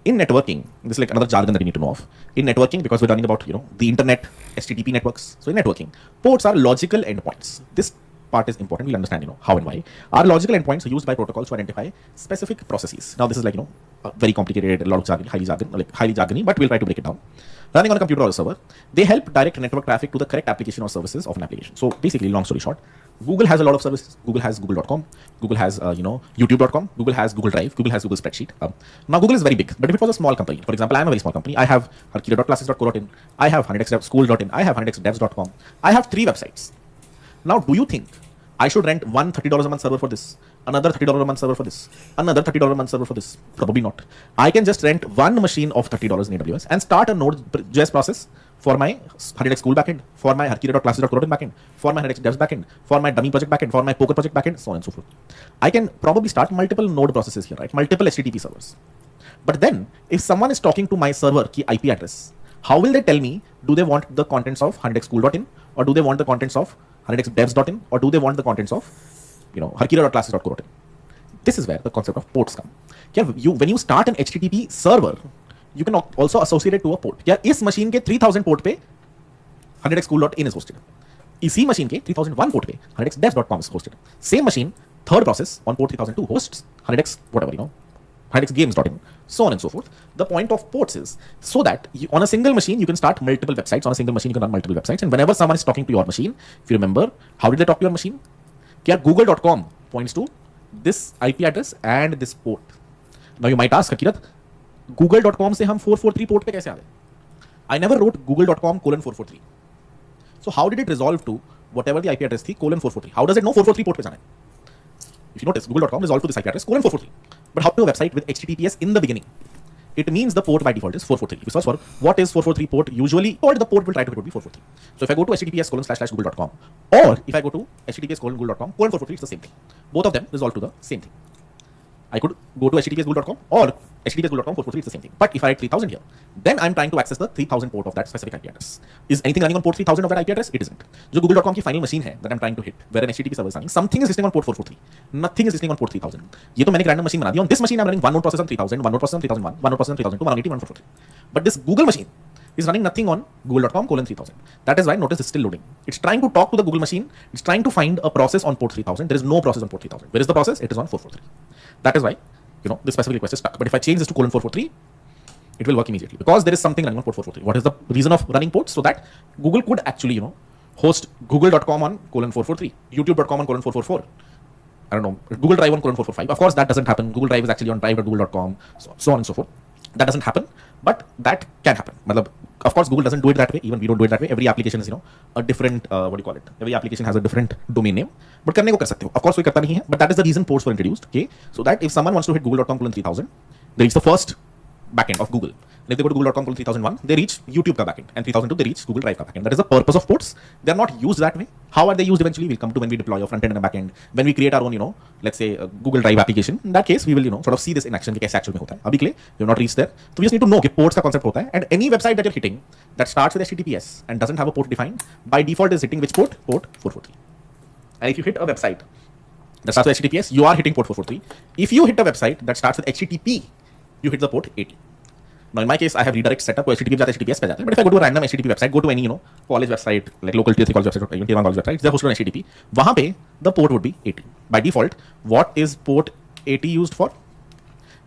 In networking, this is like another jargon that you need to know of. In networking, because we're learning about the internet, HTTP networks. So in networking, ports are logical endpoints. This part is important. We'll understand how and why. Our logical endpoints are used by protocols to identify specific processes. Now this is like very complicated, a lot of jargon, highly jargony, but we'll try to break it down. Running on a computer or a server, they help direct network traffic to the correct application or services of an application. So basically, long story short, Google has a lot of services. Google has google.com. Google has youtube.com. Google has Google Drive. Google has Google Spreadsheet. Now Google is very big, but if it was a small company, for example, I am a very small company. I have harkira.classes.co.in. I have 100xschool.in. I have 100xdevs.com. I have 3 websites. Now, do you think I should rent one $30 a month server for this, another $30 a month server for this, another $30 a month server for this? Probably not. I can just rent one machine of $30 in AWS and start a Node.js process for my 100x school backend, for my harkira.classes.co.in backend, for my 100x devs backend, for my dummy project backend, for my poker project backend, so on and so forth. I can probably start multiple node processes here, right? Multiple HTTP servers. But then, if someone is talking to my server key IP address, how will they tell me, do they want the contents of 100xschool.in, or do they want the contents of 100xdevs.in, or do they want the contents of harkira.classes.co.in? This is where the concept of ports come. When you start an HTTP server, you can also associate it to a port. इस machine के 3000 port पे 100xschool.in is hosted. इसी machine के 3001 port पे 100xdevs.com is hosted. Same machine, third process on port 3002 hosts 100x whatever 100xgames.in, so on and so forth. The point of ports is so that on a single machine you can start multiple websites. On a single machine you can run multiple websites, and whenever someone is talking to your machine, if you remember, how did they talk to your machine? Google.com points to this IP address and this port. Now you might ask, Kirat, google.com से हम 443 port पे कैसे आ गए? I never wrote google.com:443. So how did it resolve to whatever the IP address थी :443? How does it know 443 port पे जाना है? If you notice, google.com resolved to this IP address :443. But how to a website with HTTPS in the beginning? It means the port by default is 443. If you search for what is 443 port, usually or the port will try to be 443. So if I go to https://google.com, or if I go to https://google.com:443, it's the same thing. Both of them resolve to the same thing. I could go to https://google.com or https://google.com 443, it's the same thing. But if I write 3000 here, then I'm trying to access the 3000 port of that specific IP address. Is anything running on port 3000 of that IP address? It isn't. जो google.com की final machine है that I'm trying to hit, where an HTTP server is running, something is listening on port 443. Nothing is listening on port 3000. ये तो मैंने एक random machine बना दी. On this machine I'm running one node process on 3000, one node process on 3001, one node process on 3002, 180, 1443. But this Google machine is running nothing on google.com:3000. That is why notice it's still loading. It's trying to talk to the Google machine. It's trying to find a process on port 3000. There is no process on port 3000. Where is the process? It is on 443. That is why, this specific request is stuck. But if I change this to :443, it will work immediately because there is something running on port 443. What is the reason of running ports? So that Google could actually, host google.com on :443, youtube.com on :444. I don't know, Google Drive on :445. Of course, that doesn't happen. Google Drive is actually on drive.google.com, so on and so forth. That doesn't happen, but that can happen. Of course, Google doesn't do it that way. Even we don't do it that way. Every application is, a different, Every application has a different domain name. But करने को कर सकते हो. Of course, कोई करता नहीं है. But that is the reason ports were introduced. Okay, so that if someone wants to hit google.com:3000, they reach the first backend of Google. And if they go to google.com:3001, they reach YouTube ka backend, and 3002 they reach Google Drive ka backend. That is the purpose of ports. They are not used that way. How are they used eventually? We'll come to when we deploy a front end and a backend. When we create our own, let's say a Google Drive application. In that case, we will, sort of see this in action. कि कैसे actual में होता है. अभी के लिए we have not reached there. So we just need to know कि ports का concept होता है. And any website that you're hitting that starts with HTTPS and doesn't have a port defined, by default is hitting which port? Port 443. And if you hit a website that starts with HTTPS, you are hitting port 443. If you hit a website that starts with HTTP, you hit the port 80. Now in my case, I have redirect setup where HTTP जाता है HTTPS पे जाता है. But if I go to a random HTTP website, go to any college website, like local tier 3 college website or even tier 1 college website, they're hosted on HTTP. वहाँ पे the port would be 80. By default, what is port 80 used for?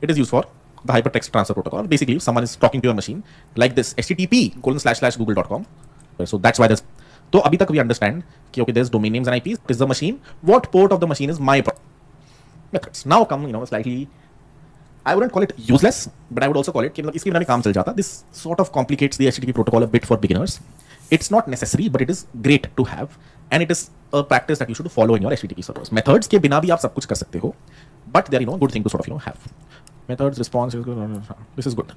It is used for the hypertext transfer protocol. Basically, if someone is talking to your machine like this, http://google.com. So that's why there's. So अभी तक we understand कि okay, there's domain names and IPs. It is the machine. What port of the machine is my methods? Now come slightly. I wouldn't call it useless, but I would also call it कि इसके बिना भी काम चल जाता. This sort of complicates the HTTP protocol a bit for beginners. It's not necessary, but it is great to have, and it is a practice that you should follow in your HTTP servers. Methods के बिना भी आप सब कुछ कर सकते हो, but they are good thing to sort of have. Methods, response is good. This is good.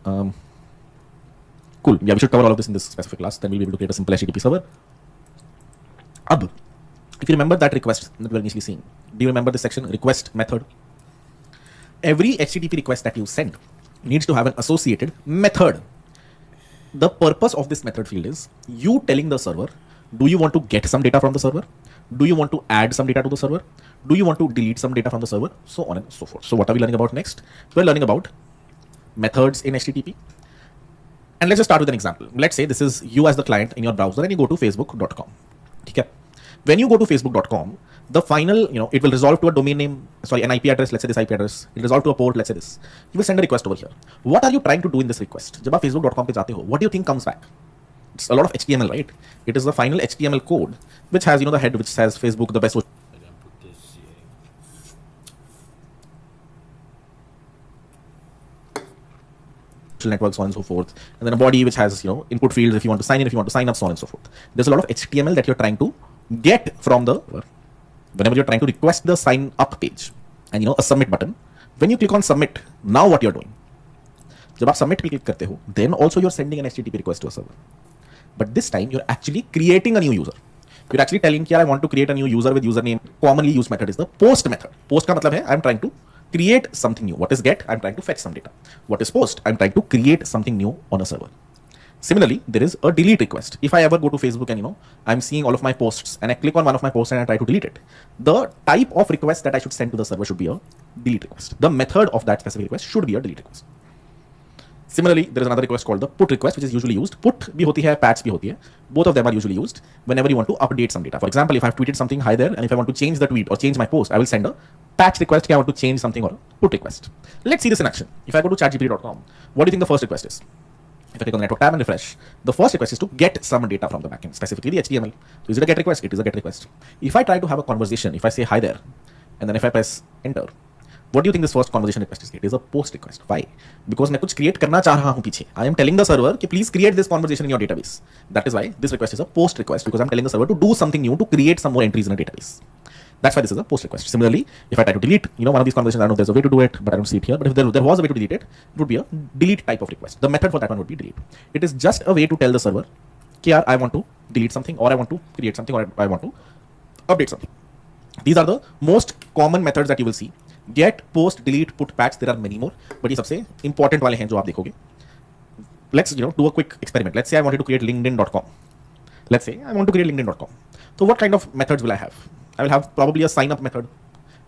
Cool. Yeah, we should cover all of this in this specific class. Then we'll be able to create a simple HTTP server. Ab, if you remember that request that we were initially seeing, do you remember this section? Request method. Every HTTP request that you send needs to have an associated method. The purpose of this method field is you telling the server, do you want to get some data from the server? Do you want to add some data to the server? Do you want to delete some data from the server? So on and so forth. So what are we learning about next? We're learning about methods in HTTP. And let's just start with an example. Let's say this is you as the client in your browser and you go to facebook.com. Okay. When you go to facebook.com, the final, it will resolve to a domain name, an IP address, let's say this IP address. It will resolve to a port, let's say this. You will send a request over here. What are you trying to do in this request? जब आप facebook.com पे जाते हो, what do you think comes back? It's a lot of HTML, right? It is the final HTML code, which has, the head which says Facebook, the best. Network, so on and so forth, and then a body which has input fields if you want to sign in, if you want to sign up, so on and so forth. There's a lot of HTML that you're trying to get from the whenever you're trying to request the sign up page, and a submit button. When you click on submit, now what you're doing? जब आप submit पे click करते हो, then also you're sending an HTTP request to a server. But this time you're actually creating a new user. You're actually telling कि I want to create a new user with username. Commonly used method is the post method. Post का मतलब है I'm trying to create something new. What is get? I'm trying to fetch some data. What is post? I'm trying to create something new on a server. Similarly, there is a delete request. If I ever go to Facebook and I'm seeing all of my posts and I click on one of my posts and I try to delete it, the type of request that I should send to the server should be a delete request. The method of that specific request should be a delete request. Similarly, there is another request called the put request, which is usually used. Put भी होती है, patch भी होती है. Both of them are usually used whenever you want to update some data. For example, if I've tweeted something, hi there, and if I want to change the tweet or change my post, I will send a patch request. I want to change something or a put request. Let's see this in action. If I go to chatgpt.com, what do you think the first request is? If I click on the network tab and refresh, the first request is to get some data from the backend, specifically the HTML. So is it a get request? It is a get request. If I try to have a conversation, if I say hi there, and then if I press enter, what do you think this first conversation request is? It is a post request. Why? Because मैं कुछ create करना चाह रहा हूँ पीछे. I am telling the server कि please create this conversation in your database. That is why this request is a post request, because I'm telling the server to do something new to create some more entries in a database. That's why this is a post request. Similarly, if I try to delete, one of these conversations, I don't know if there's a way to do it, but I don't see it here. But if there was a way to delete it, it would be a delete type of request. The method for that one would be delete. It is just a way to tell the server, कि I want to delete something, or I want to create something, or I want to update something. These are the most common methods that you will see Get, post, delete, put, patch, there are many more, but ये सबसे important वाले हैं जो आप देखोगे. Let's do a quick experiment. Let's say I wanted to create LinkedIn.com. Let's say I want to create LinkedIn.com. So what kind of methods will I have? I will have probably a sign up method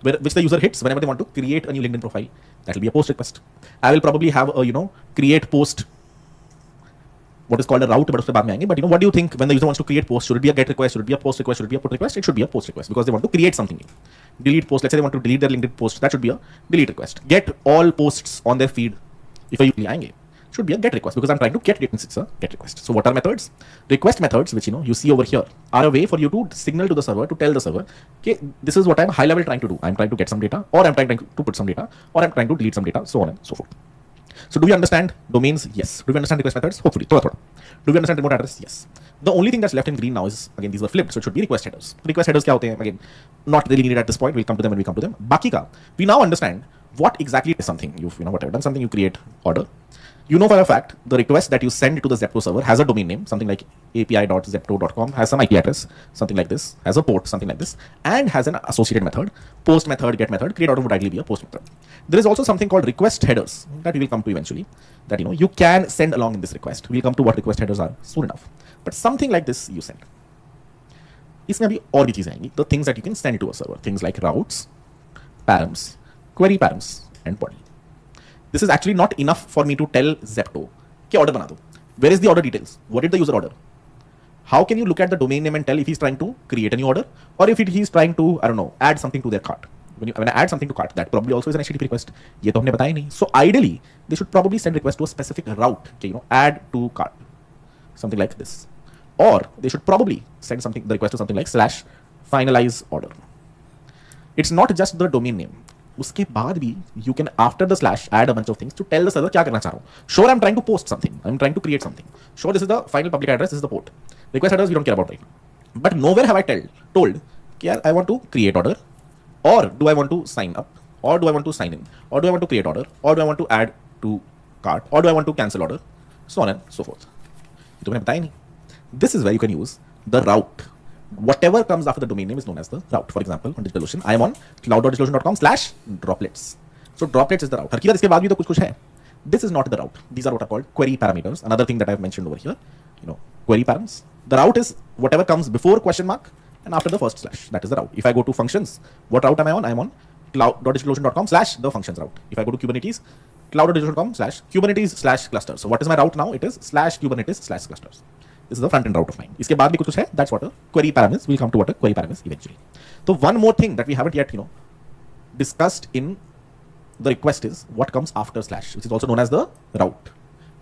which the user hits whenever they want to create a new LinkedIn profile. That will be a post request. I will probably have a create post, what is called a route, but उसके बाद में आएंगे. But what do you think when the user wants to create post? Should it be a get request? Should it be a post request? Should it be a put request? It should be a post request because they want to create something new. Delete post. Let's say they want to delete their LinkedIn post. That should be a delete request. Get all posts on their feed. If you आएंगे, should be a get request because I'm trying to get it. It's a get request. So what are methods? Request methods, which you see over here, are a way for you to signal to the server, to tell the server, okay, this is what I'm high level trying to do. I'm trying to get some data, or I'm trying to put some data, or I'm trying to delete some data, so on and so forth. So do we understand domains? Yes. Do we understand request methods? Hopefully. Thoda. Do we understand remote address? Yes. The only thing that's left in green now is, again, these were flipped, so it should be request headers. Request headers क्या होते हैं? Again, not really needed at this point. We'll come to them when we come to them. बाकी का, we now understand what exactly is something. You've whatever done something, you create order. You know for a fact the request that you send to the Zepto server has a domain name, something like api.zepto.com, has some IP address, something like this, has a port, something like this, and has an associated method, post method, get method. Create order would ideally be a post method. There is also something called request headers that we will come to eventually, that you can send along in this request. We'll come to what request headers are soon enough. But something like this you send. इसमें अभी और भी चीजें आएंगी. The things that you can send to a server, things like routes, params, query params, and body. This is actually not enough for me to tell Zepto कि order बना दो. Where is the order details? What did the user order? How can you look at the domain name and tell if he's trying to create a new order or if he's trying to, I don't know, add something to their cart? When I add something to cart, that probably also is an HTTP request. ये तो हमने बताया नहीं. So ideally, they should probably send request to a specific route. Add to cart, something like this. Or they should probably send the request to something like /finalize order. It's not just the domain name. उसके बाद भी you can after the slash add a bunch of things to tell the server क्या करना चाह रहा हूँ. Sure, I'm trying to post something. I'm trying to create something. Sure, this is the final public address. This is the port. Request headers we don't care about right now. But nowhere have I told कि I want to create order, or do I want to sign up, or do I want to sign in, or do I want to create order, or do I want to add to cart, or do I want to cancel order, so on and so forth. तो मैंने बताया नहीं. This is where you can use the route. Whatever comes after the domain name is known as the route. For example, on DigitalOcean, I am on cloud.digitalocean.com/droplets. So droplets is the route. हर इसके बाद भी तो कुछ है. This is not the route. These are what are called query parameters. Another thing that I've mentioned over here, query params. The route is whatever comes before question mark and after the first slash. That is the route. If I go to functions, what route am I on? I am on cloud.digitalocean.com/the functions route. If I go to Kubernetes, cloud.digitalocean.com/Kubernetes/cluster. So what is my route now? It is /Kubernetes/clusters. This is the front end route of mine. इसके बाद भी कुछ है. That's what a query param is. We'll come to what a query param is eventually. So one more thing that we haven't yet discussed in the request is what comes after slash, which is also known as the route.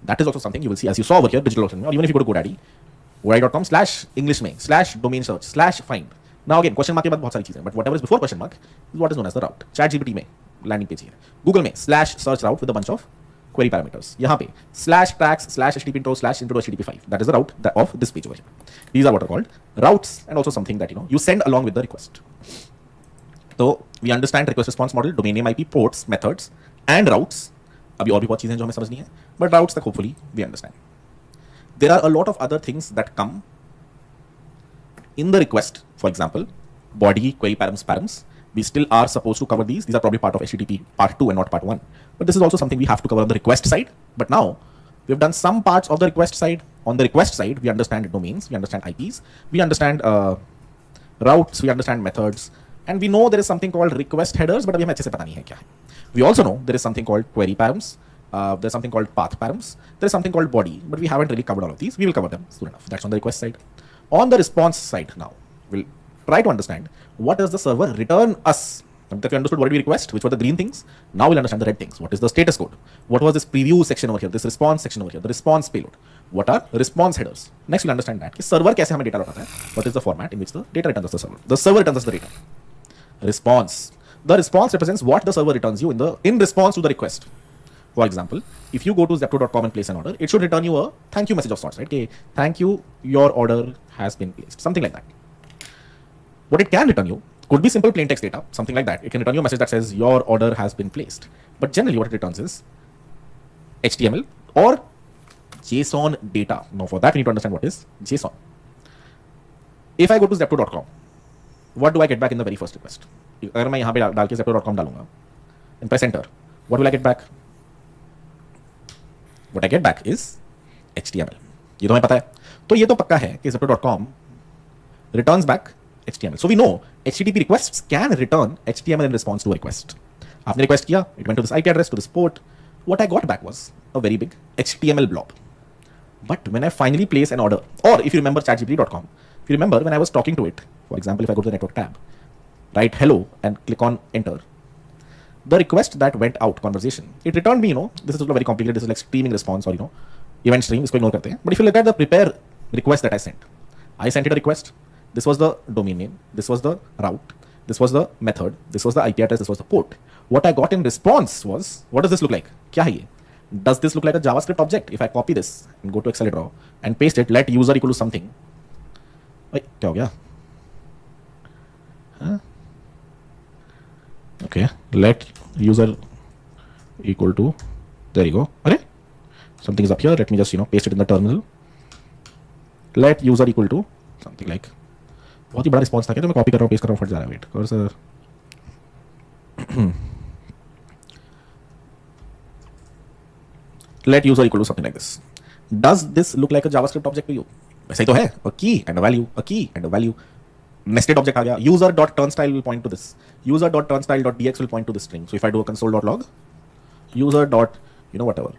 That is also something you will see as you saw over here, DigitalOcean, or even if you go to GoDaddy, godaddy.com/English में /domain search /find. Now again, question mark के बाद बहुत सारी चीजें, but whatever is before question mark is what is known as the route. ChatGPT में landing page है, Google में /search route with a bunch of query parameters. यहाँ पे /tracks/http intro /intro to http5. That is the route of this page over here. These are what are called routes, and also something that you send along with the request. So we understand request response model, domain name, IP, ports, methods, and routes. अभी और भी बहुत चीजें जो हमें समझनी है, but routes तक hopefully we understand. There are a lot of other things that come in the request. For example, body, query params. We still are supposed to cover these. These are probably part of HTTP part 2 and not part 1. But this is also something we have to cover on the request side. But now we've done some parts of the request side. On the request side, we understand domains, we understand IPs, we understand routes, we understand methods, and we know there is something called request headers. But अभी हमें अच्छे से पता नहीं है क्या है. We also know there is something called query params. There's something called path params. There is something called body, but we haven't really covered all of these. We will cover them soon enough. That's on the request side. On the response side now, we'll try to understand what does the server return us. That we understood what did we request, which were the green things. Now we'll understand the red things. What is the status code? What was this preview section over here? This response section over here. The response payload. What are response headers? Next we'll understand that. Server कैसे हमें data लौटाता है? What is the format in which the data returns the server? The server returns us the data. Response. The response represents what the server returns you in response to the request. For example, if you go to zepto.com and place an order, it should return you a thank you message of sorts, right? Okay, thank you, your order has been placed. Something like that. What it can return you could be simple plain text data, something like that. It can return you a message that says your order has been placed. But generally what it returns is HTML or JSON data. Now for that we need to understand what is JSON. If I go to zepto.com, what do I get back in the very first request? अगर मैं यहाँ पे डाल के zepto.com डालूंगा, and press enter, what will I get back? What I get back is HTML. ये तो हमें पता है. तो ये तो पक्का है कि Zepto.com returns back HTML. So we know HTTP requests can return HTML in response to a request. आपने request किया, it went to this IP address, to this port. What I got back was a very big HTML blob. But when I finally place an order, or if you remember ChatGPT.com, if you remember when I was talking to it, for example, if I go to the network tab, write hello and click on enter, the request that went out conversation, it returned me, this is very complicated, this is like streaming response or, event stream, isko ignore karte hain. But if you look at the prepare request that I sent it a request. This was the domain name, this was the route, this was the method, this was the IP address, this was the port. What I got in response was, what does this look like? Kya hai ye? Does this look like a JavaScript object? If I copy this and go to Excel draw and paste it, let user equal to something. Wait, kya ho gaya? Huh? Okay, let user equal to, there you go. Arey? Something is up here. Let me just, paste it in the terminal. Let user equal to something like, बहुत ही बड़ा response था क्या, तो मैं copy कर रहा हूँ, paste कर रहा हूँ, फट जा रहा है. Wait cursor, let user equal to something like this. Does this look like a JavaScript object to you? वैसे ही तो है. A key and a value, a key and a value. Nested object आ गया. User.turnstyle will point to this. User.turnstyle.dx will point to this string. So if I do a console.log, user dot, whatever,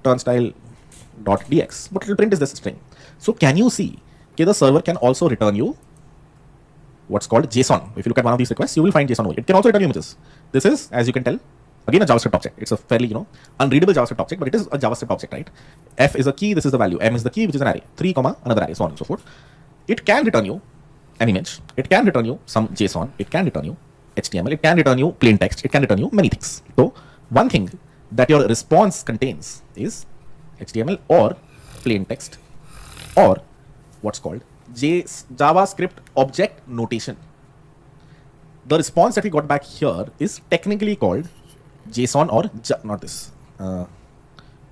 turnstyle.dx, what it will print is this string. So can you see that the server can also return you what's called JSON. If you look at one of these requests, you will find JSON over. It can also return you images. This is, as you can tell, again a JavaScript object. It's a fairly, unreadable JavaScript object, but it is a JavaScript object, right? F is a key, this is the value. M is the key, which is an array. 3, another array, so on and so forth. It can return you an image. It can return you some JSON. It can return you HTML. It can return you plain text. It can return you many things. So one thing that your response contains is HTML or plain text or what's called JavaScript object notation. The response that we got back here is technically called JSON or not this.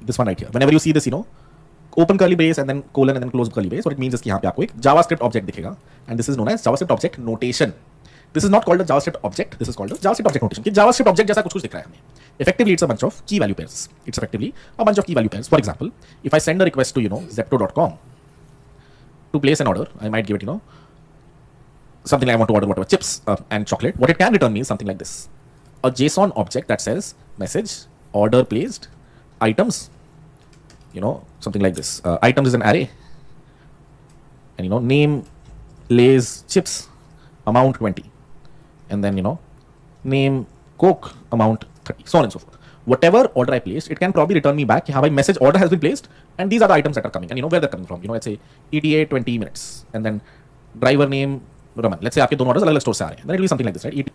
This one right here. Whenever you see this, open curly brace and then colon and then close curly brace, what it means is कि यहाँ पे आपको एक JavaScript object दिखेगा, and this is known as JavaScript object notation. This is not called a JavaScript object. This is called a JavaScript object notation. कि JavaScript object जैसा कुछ दिख रहा है हमें. Effectively, it's a bunch of key value pairs. It's effectively a bunch of key value pairs. For example, if I send a request to Zepto.com to place an order, I might give it something like I want to order whatever chips and chocolate. What it can return me is something like this: a JSON object that says message order placed items. Something like this. Items is an array, and name Lay's chips amount 20, and then name Coke amount 30, so on and so forth. Whatever order I placed, it can probably return me back how my message order has been placed, and these are the items that are coming, and where they're coming from. Let's say ETA 20 minutes, and then driver name Raman. Let's say आपके दोनों orders अलग-अलग store से आ रहे हैं. Then it will be something like this, right?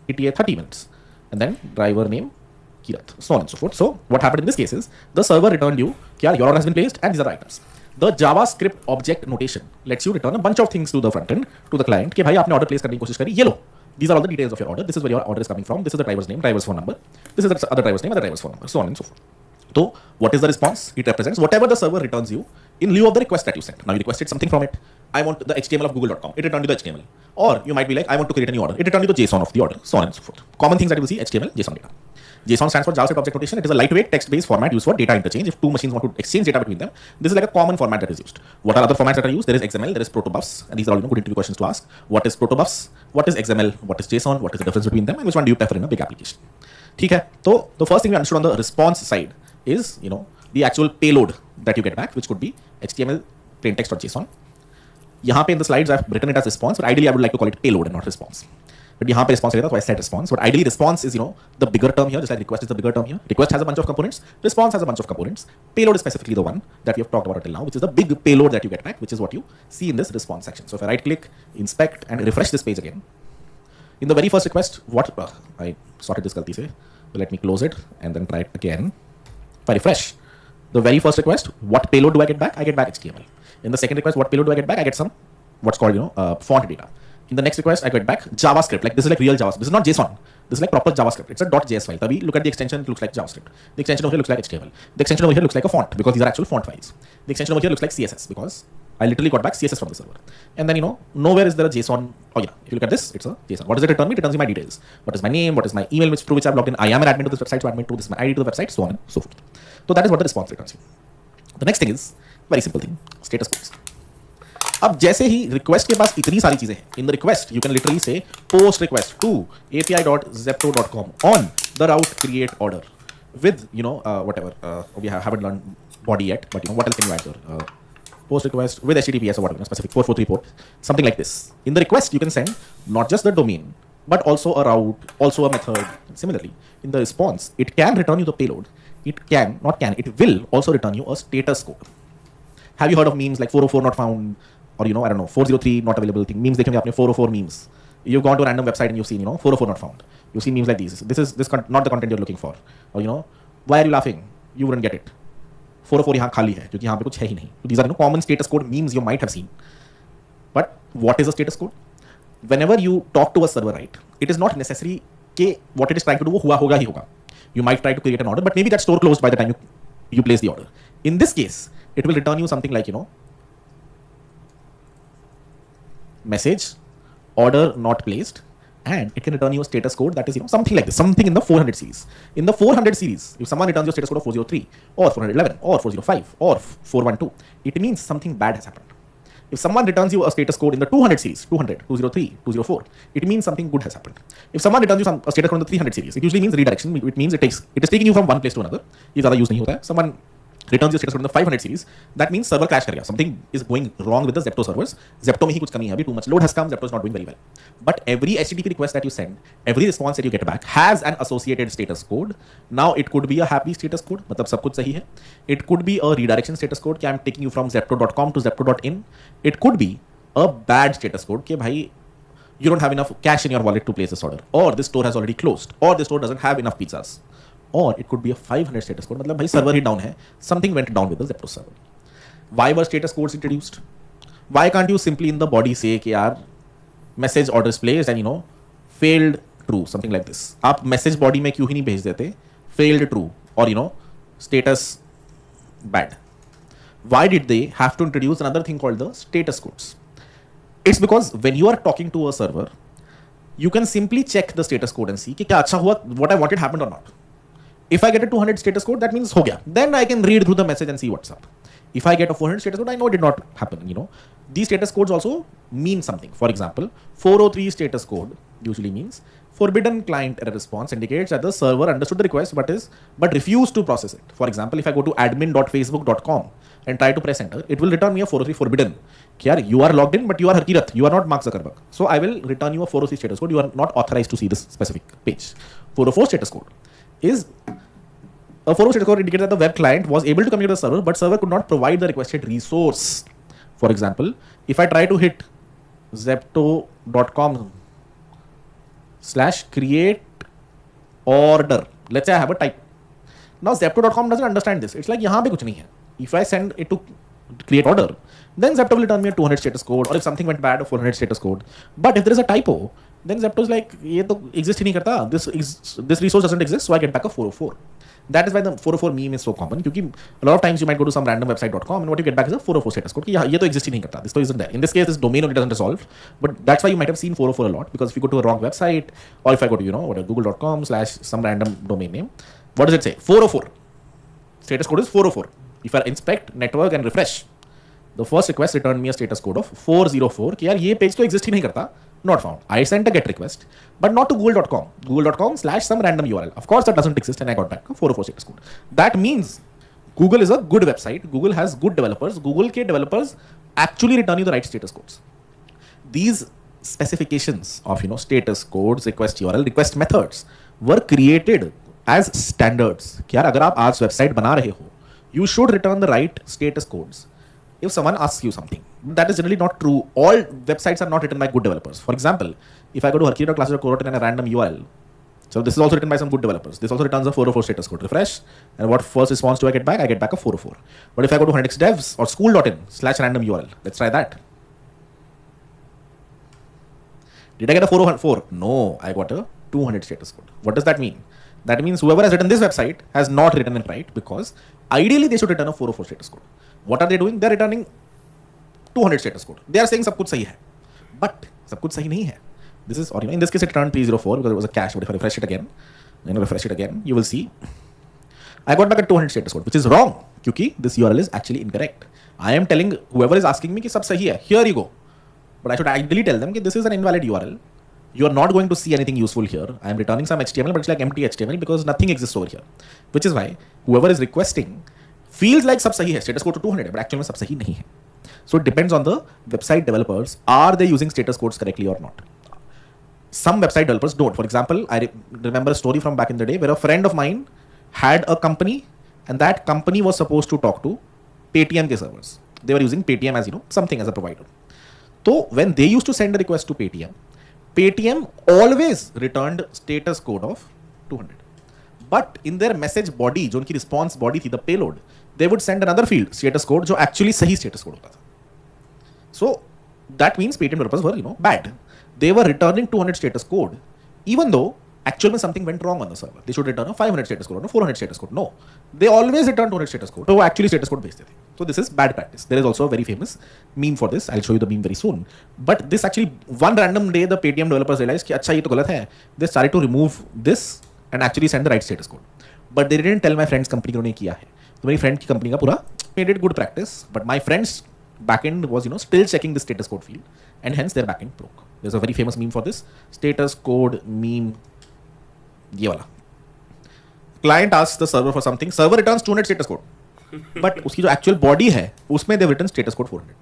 ETA 30 minutes, and then driver name Kirat, so on and so forth. So what happened in this case is the server returned you, your order has been placed and these are the items. The JavaScript object notation lets you return a bunch of things to the front end, to the client, कि भाई आपने order place करने की कोशिश करी, ये लो. These are all the details of your order. This is where your order is coming from. This is the driver's name, driver's phone number. This is the other driver's name, other driver's phone number, so on and so forth. So what is the response? It represents whatever the server returns you in lieu of the request that you sent. Now you requested something from it. I want the HTML of google.com. It returned you the HTML. Or you might be like, I want to create a new order. It returned you the JSON of the order, so on and so forth. Common things that you will see, HTML, JSON data. JSON stands for JavaScript Object Notation. It is a lightweight text-based format used for data interchange. If two machines want to exchange data between them, this is like a common format that is used. What are other formats that are used? There is XML, there is protobufs, and these are all good interview questions to ask. What is protobufs? What is XML? What is JSON? What is the difference between them? And which one do you prefer in a big application? ठीक है. So the first thing we understood on the response side is, the actual payload that you get back, which could be HTML, plain text, or JSON. यहाँ पे in the slides I've written it as response, but ideally I would like to call it payload and not response. But यहाँ पे response so I said response. But ideally response is the bigger term here, just like request is the bigger term here. Request has a bunch of components, response has a bunch of components. Payload is specifically the one that we have talked about until now, which is the big payload that you get back, which is what you see in this response section. So if I right click, inspect, and refresh this page again, in the very first request, I sorted this galti se, so let me close it and then try it again. If I refresh the very first request, what payload do I get back? I get back HTML. In the second request, what payload do I get back? I get some what's called font data. In the next request, I get back JavaScript. Like this is like real JavaScript. This is not JSON. This is like proper JavaScript. It's a .js file. Tabhi look at the extension. It looks like JavaScript. The extension over here looks like HTML. The extension over here looks like a font because these are actual font files. The extension over here looks like CSS because I literally got back CSS from the server. And then nowhere is there a JSON. Oh yeah, if you look at this, it's a JSON. What does it return me? It returns me my details. What is my name? What is my email through which I've logged in? I am an admin to this website, so admin to this is my ID to the website, so on and so forth. So that is what the response returns you. The next thing is very simple thing: status codes. अब जैसे ही request के पास इतनी सारी चीजें हैं, in the request you can literally say post request to api.zepto.com on the route create order with whatever we haven't learned body yet, but what else can you add there? Post request with HTTPS or whatever specific 443 port, something like this. In the request you can send not just the domain but also a route, also a method. Similarly, in the response it can return you the payload. It will also return you a status code. Have you heard of memes like 404 not found? Or I don't know, 403 not available thing. Memes देखेंगे आपने 404 memes. You've gone to a random website and you've seen 404 not found. You've seen memes like these. This is not the content you're looking for. Or why are you laughing? You wouldn't get it. 404 यहाँ खाली है क्योंकि यहाँ पे कुछ है ही नहीं. These are common status code memes you might have seen. But what is a status code? Whenever you talk to a server, right, it is not necessary कि what it is trying to do वो हुआ होगा ही होगा. You might try to create an order, but maybe that store closed by the time you place the order. In this case, it will return you something like message order not placed, and it can return you a status code that is something like this, something in the 400 series. In the 400 series, if someone returns your status code of 403 or 411 or 405 or 412, it means something bad has happened. If someone returns you a status code in the 200 series, 200, 203, 204, it means something good has happened. If someone returns you a status code in the 300 series, it usually means redirection. It means it is taking you from one place to another. ये ज़्यादा use नहीं होता है. Someone returns your status code in the 500 series, that means server crash कर गया. Something is going wrong with the Zepto servers. Zepto में ही कुछ कमी है अभी. Too much load has come. Zepto is not doing very well. But every HTTP request that you send, every response that you get back has an associated status code. Now it could be a happy status code, मतलब सब कुछ सही है. It could be a redirection status code कि I'm taking you from zepto.com to zepto.in. It could be a bad status code कि भाई you don't have enough cash in your wallet to place this order, or this store has already closed, or this store doesn't have enough pizzas. Or it could be a 500 status code. मतलब भाई server ही down है. Something went down with the Zepto server. Why were status codes introduced? Why can't you simply in the body say कि यार message orders placed and failed true, something like this. आप message body में क्यों ही नहीं भेज देते failed true or status bad? Why did they have to introduce another thing called the status codes? It's because when you are talking to a server, you can simply check the status code and see कि क्या अच्छा हुआ, what I wanted happened or not. If I get a 200 status code, that means ho gaya. Then I can read through the message and see what's up. If I get a 400 status code, I know it did not happen. These status codes also mean something. For example, 403 status code usually means forbidden client error response indicates that the server understood the request but refused to process it. For example, if I go to admin.facebook.com and try to press enter, it will return me a 403 forbidden. You are logged in, but you are Harkirat. You are not Mark Zuckerberg. So I will return you a 403 status code. You are not authorized to see this specific page. 404 status code is a 404 status code indicates that the web client was able to communicate with the server, but server could not provide the requested resource. For example, if I try to hit zepto.com /create order. Let's say I have a type. Now Zepto.com doesn't understand this. It's like यहाँ पे कुछ नहीं है. If I send it to create order, then Zepto will return me a 200 status code, or if something went bad, a 400 status code. But if there is a typo, then Zepto is like, ये तो exist ही नहीं करता. This resource doesn't exist, so I get back a 404. That is why the 404 meme is so common. क्योंकि a lot of times you might go to some random website.com and what you get back is a 404 status code. कि ये तो exist ही नहीं करता. This तो isn't there. In this case, this domain only doesn't resolve. But that's why you might have seen 404 a lot, because if you go to a wrong website, or if I go to google.com/some random domain name, what does it say? 404. Status code is 404. If I inspect network and refresh, the first request returned me a status code of 404 कि यार ये page तो exist ही नहीं करता. Not found. I sent a GET request, but not to google.com. Google.com/some random URL. Of course, that doesn't exist, and I got back a 404 status code. That means Google is a good website. Google has good developers. Google के developers actually return you the right status codes. These specifications of status codes, request URL, request methods were created as standards. कि यार अगर आप आज website बना रहे हो, you should return the right status codes. If someone asks you something, that is generally not true. All websites are not written by good developers. For example, if I go to harkiri.classes.co.in and a random URL, so this is also written by some good developers. This also returns a 404 status code. Refresh, and what first response do I get back? I get back a 404. But if I go to 100xdevs or school.in/random URL, let's try that. Did I get a 404? No, I got a 200 status code. What does that mean? That means whoever has written this website has not written it right, because ideally they should return a 404 status code. What are they doing? They're returning 200 status code. They are saying सब कुछ सही है, but सब कुछ सही नहीं है. This is, or in this case it returned 304 because it was a cache. But if I refresh it again, you will see I got back a 200 status code, which is wrong क्योंकि this URL is actually incorrect. I am telling whoever is asking me कि सब सही है. Here you go. But I should ideally tell them that this is an invalid URL. You are not going to see anything useful here. I am returning some HTML, but it's like empty HTML because nothing exists over here. Which is why whoever is requesting feels like सब सही है, status code to 200 है, but actually में सब सही नहीं है. So it depends on the website developers. Are they using status codes correctly or not? Some website developers don't. For example, I remember a story from back in the day where a friend of mine had a company, and that company was supposed to talk to Paytm ke servers. They were using Paytm as something as a provider. So when they used to send a request to Paytm always returned status code of 200. But in their message body, जो उनकी response body थी, the payload, they would send another field, status code, जो actually सही status code होता था. So that means Paytm developers were bad. They were returning 200 status code, even though actually something went wrong on the server. They should return a 500 status code or a 400 status code. No, they always return 200 status code. So actually status code भेजते थे. So this is bad practice. There is also a very famous meme for this. I'll show you the meme very soon. But this actually, one random day, the Paytm developers realized कि अच्छा ये तो गलत है. They started to remove this and actually send the right status code. But they didn't tell my friend's company कि उन्होंने किया है. तो मेरी friend की company का पूरा they did good practice. But my friend's backend was still checking the status code field, and hence their backend broke. There's a very famous meme for this. Status code meme. ये वाला. Client asks the server for something. Server returns 200 status code. But उसकी जो actual body है, उसमें they've written status code 400.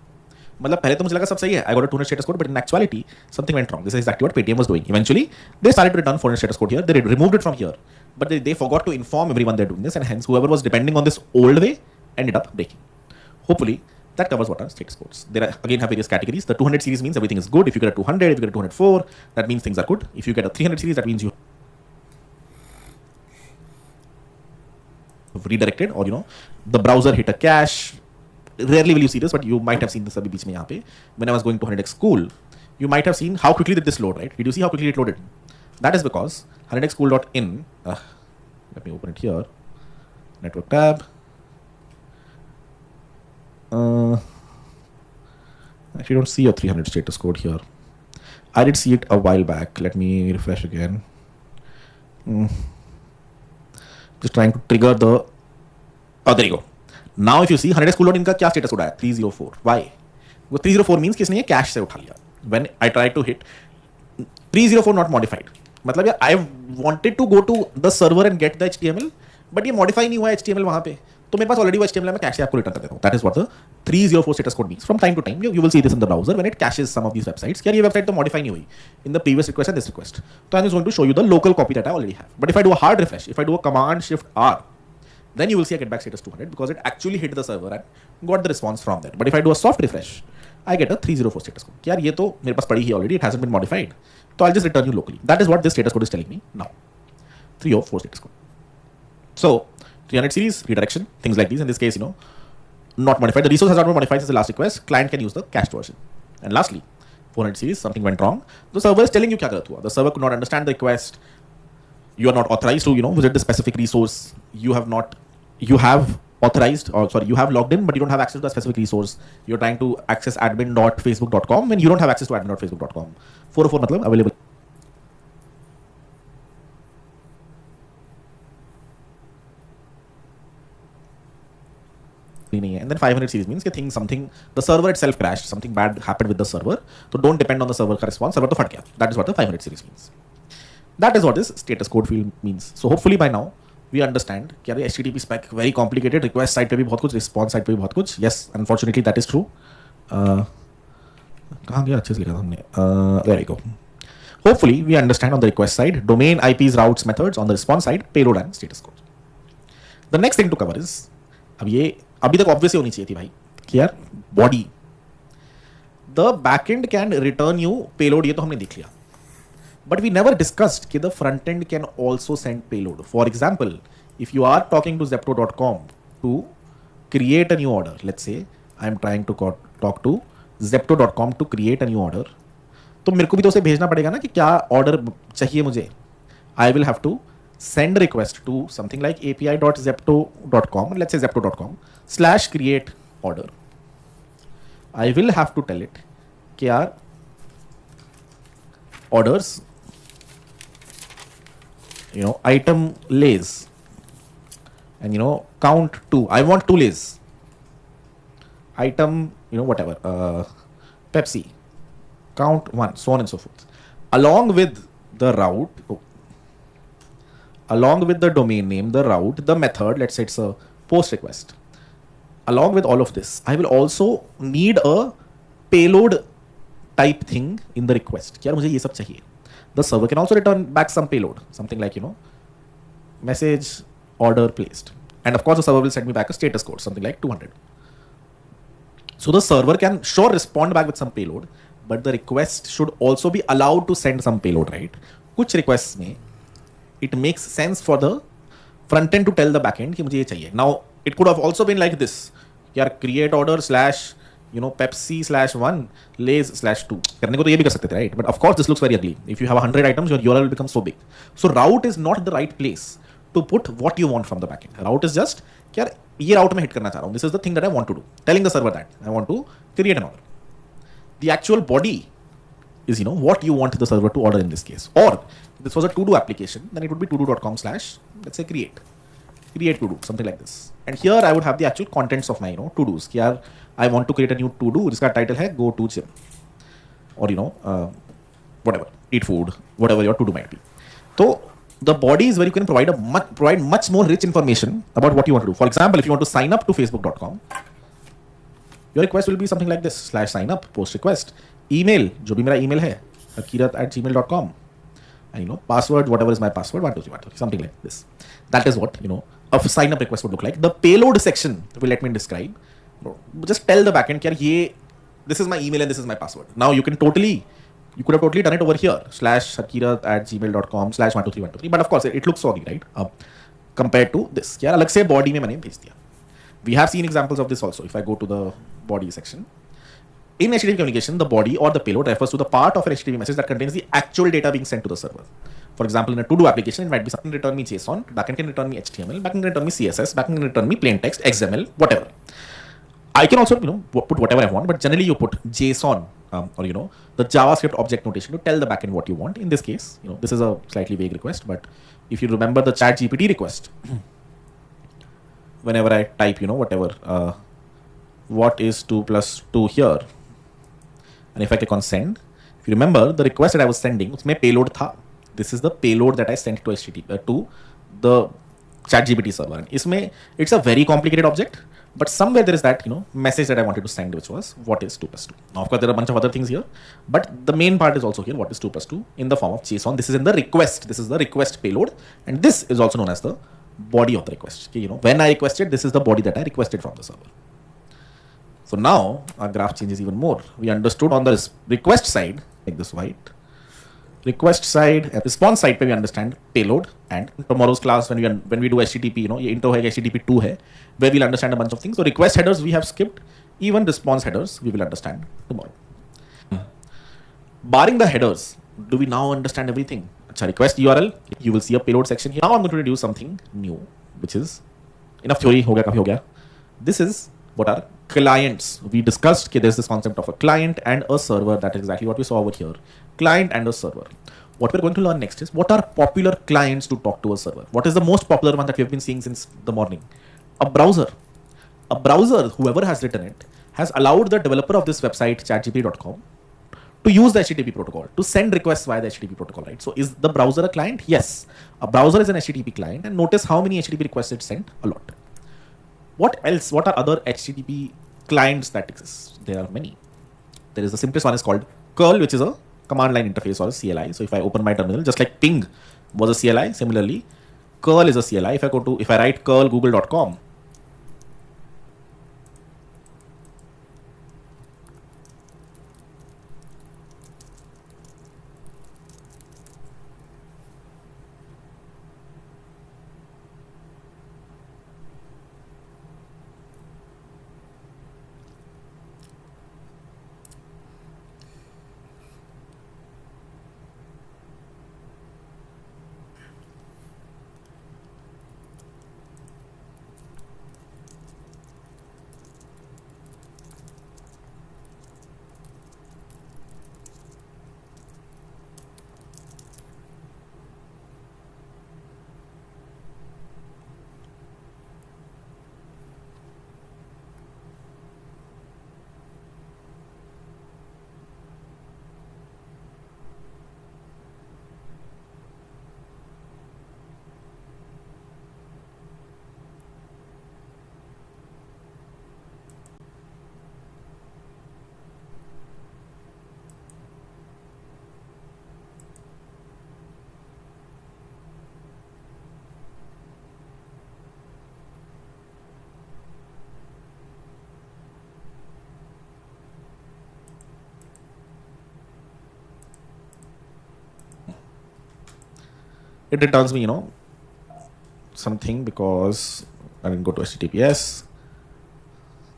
मतलब पहले तो मुझे लगा सब सही है. I got a 200 status code, but in actuality something went wrong. This is exactly what Paytm was doing. Eventually, they started to return 400 status code here. They removed it from here, but they forgot to inform everyone they're doing this, and hence whoever was depending on this old way ended up breaking. Hopefully, that covers what are status codes. There are, again, have various categories. The 200 series means everything is good. If you get a 200, if you get a 204, that means things are good. If you get a 300 series, that means you redirected, or the browser hit a cache. Rarely will you see this, but you might have seen this abhi beech mein yahan pe. When I was going to 100x school, you might have seen how quickly did this load, right? Did you see how quickly it loaded? That is because 100xschool.in, let me open it here, network tab. Actually don't see a 300 status code here. I did see it a while back. Let me refresh again. Just trying to trigger the, there you go. Now if you see 100xschool.in का क्या status code आया? 304. Why? वो 304 means कि इसने ये cache से उठा लिया. When I tried to hit 304 not modified, मतलब यार I wanted to go to the server and get the HTML, but ये modify नहीं हुआ है HTML वहाँ पे. तो मेरे पास ऑलरेडी वो HTML है, मैं कैश से आपको रिटर्न कर देता हूँ. That is what the 304 status code means. From time to time, you will see this in the browser when it caches some of these websites. यार ये website तो modify नहीं हुई in the previous request and this request. So I'm just going to show you the local copy that I already have. But if I do a hard refresh, if I do a command shift R, then you will see I get back status 200 because it actually hit the server and got the response from that. But if I do a soft refresh, I get a 304 status code. यार ये तो मेरे पास पड़ी ही already, it hasn't been modified. So I'll just return you locally. That is what this status code is telling me now. 304 status code. So 300 series, redirection, things like these. In this case, not modified. The resource has not been modified since the last request. Client can use the cached version. And lastly, 400 series, something went wrong. The server is telling you kya galat hua. The server could not understand the request. You are not authorized to, visit the specific resource. You have authorized, or sorry, you have logged in, but you don't have access to a specific resource. You're trying to access admin.facebook.com when you don't have access to admin.facebook.com. 404 matlab available. And then 500 series means the server itself crashed, something bad happened with the server. So don't depend on the server response. Server to fat gaya. That is what the 500 series means. That is what this status code field means. So hopefully by now we understand कि यार HTTP spec very complicated. Request side पे भी बहुत कुछ, response side पे भी बहुत कुछ. Yes, unfortunately that is true. कहाँ गया अच्छे से लिखा था हमने. There we go. Hopefully we understand on the request side domain, IPs, routes, methods. On the response side payload and status code. The next thing to cover is अभी तक obvious होनी चाहिए थी भाई कि यार body. The backend can return you payload. ये तो हमने देख लिया. But we never discussed that the front end can also send payload. For example, if you are talking to Zepto.com to create a new order, let's say I am trying to talk to Zepto.com to create a new order, तो मेरे को भी तो उसे भेजना पड़ेगा ना कि क्या order चाहिए मुझे. I will have to send a request to something like api.zepto.com, let's say zepto.com/create order. I will have to tell it कि यार orders, item lays, and count 2. I want 2 lays. Item, whatever, Pepsi, count 1, so on and so forth. Along with the route, along with the domain name, the route, the method, let's say it's a post request. Along with all of this, I will also need a payload type thing in the request. क्या मुझे ये सब चाहिए. The server can also return back some payload, something like message order placed, and of course the server will send me back a status code, something like 200. So the server can sure respond back with some payload, but the request should also be allowed to send some payload, right? कुछ requests में it makes sense for the front end to tell the backend कि मुझे ये चाहिए. Now it could have also been like this. यार create order / Pepsi/1 lays/2 करने को तो ये भी कर सकते थे, right? But of course this looks very ugly. If you have 100 items, your URL will become so big. So route is not the right place to put what you want from the backend. Route is just कि यार ये route में hit करना चाह रहा हूँ. This is the thing that I want to do. Telling the server that I want to create an order. The actual body is what you want the server to order in this case. Or if this was a to-do application, then it would be todo.com/ let's say create to-do, something like this. And here I would have the actual contents of my to-dos. कि यार I want to create a new to-do जिसका title है go to gym, or whatever, eat food, whatever your to-do might be. So the body is where you can provide much more rich information about what you want to do. For example, if you want to sign up to facebook.com, your request will be something like this /sign up post request, email जो भी मेरा email है akirat@gmail.com, and password, whatever is my password, 123 something like this. That is what a sign up request would look like. The payload section will let me describe. Just tell the backend कि this is my email and this is my password. Now you could have totally done it over here /akirat@gmail.com /123 but of course it looks soggy, right? Compared to this यार अलग से body में मैंने भेज दिया. We have seen examples of this also. If I go to the body section, in HTTP communication, the body or the payload refers to the part of an HTTP message that contains the actual data being sent to the server. For example, in a to-do application, it might be something return me JSON, backend can return me HTML, backend can return me CSS, backend can return me plain text, XML, whatever. I can also put whatever I want, but generally you put JSON or the JavaScript object notation to tell the backend what you want. In this case, this is a slightly vague request, but if you remember the ChatGPT request, whenever I type whatever what is 2 + 2 here, and if I click on send, if you remember the request that I was sending, उसमें payload था. This is the payload that I sent to HTTP to the ChatGPT server. And it's a very complicated object, but somewhere there is that message that I wanted to send, which was what is 2 + 2. Now of course there are a bunch of other things here, but the main part is also here, what is 2 + 2 in the form of JSON. This is in the request. This is the request payload, and this is also known as the body of the request. When I requested, this is the body that I requested from the server. So now our graph changes even more. We understood on the request side, like this white, request side and response side पे we understand payload, and tomorrow's class when we do HTTP, ये intro है HTTP 2 है, where we'll understand a bunch of things. So request headers we have skipped, even response headers we will understand tomorrow. Barring the headers, do we now understand everything? Achha, request URL, you will see a payload section here. Now I'm going to introduce something new, which is enough theory, ho gaya, kafi ho gaya. This is what are clients. We discussed that there's this concept of a client and a server. That is exactly what we saw over here. Client and a server. What we're going to learn next is what are popular clients to talk to a server. What is the most popular one that we have been seeing since the morning? A browser. A browser, whoever has written it, has allowed the developer of this website, chatgpt.com, to use the HTTP protocol, to send requests via the HTTP protocol, right? So is the browser a client? Yes. A browser is an HTTP client, and notice how many HTTP requests it sent, a lot. What else? What are other HTTP clients that exist? There are many. There is the simplest one is called curl, which is a command line interface or a CLI. So if I open my terminal, just like ping was a CLI, similarly, curl is a CLI. If I write curl google.com, it returns me, something because I didn't go to HTTPS,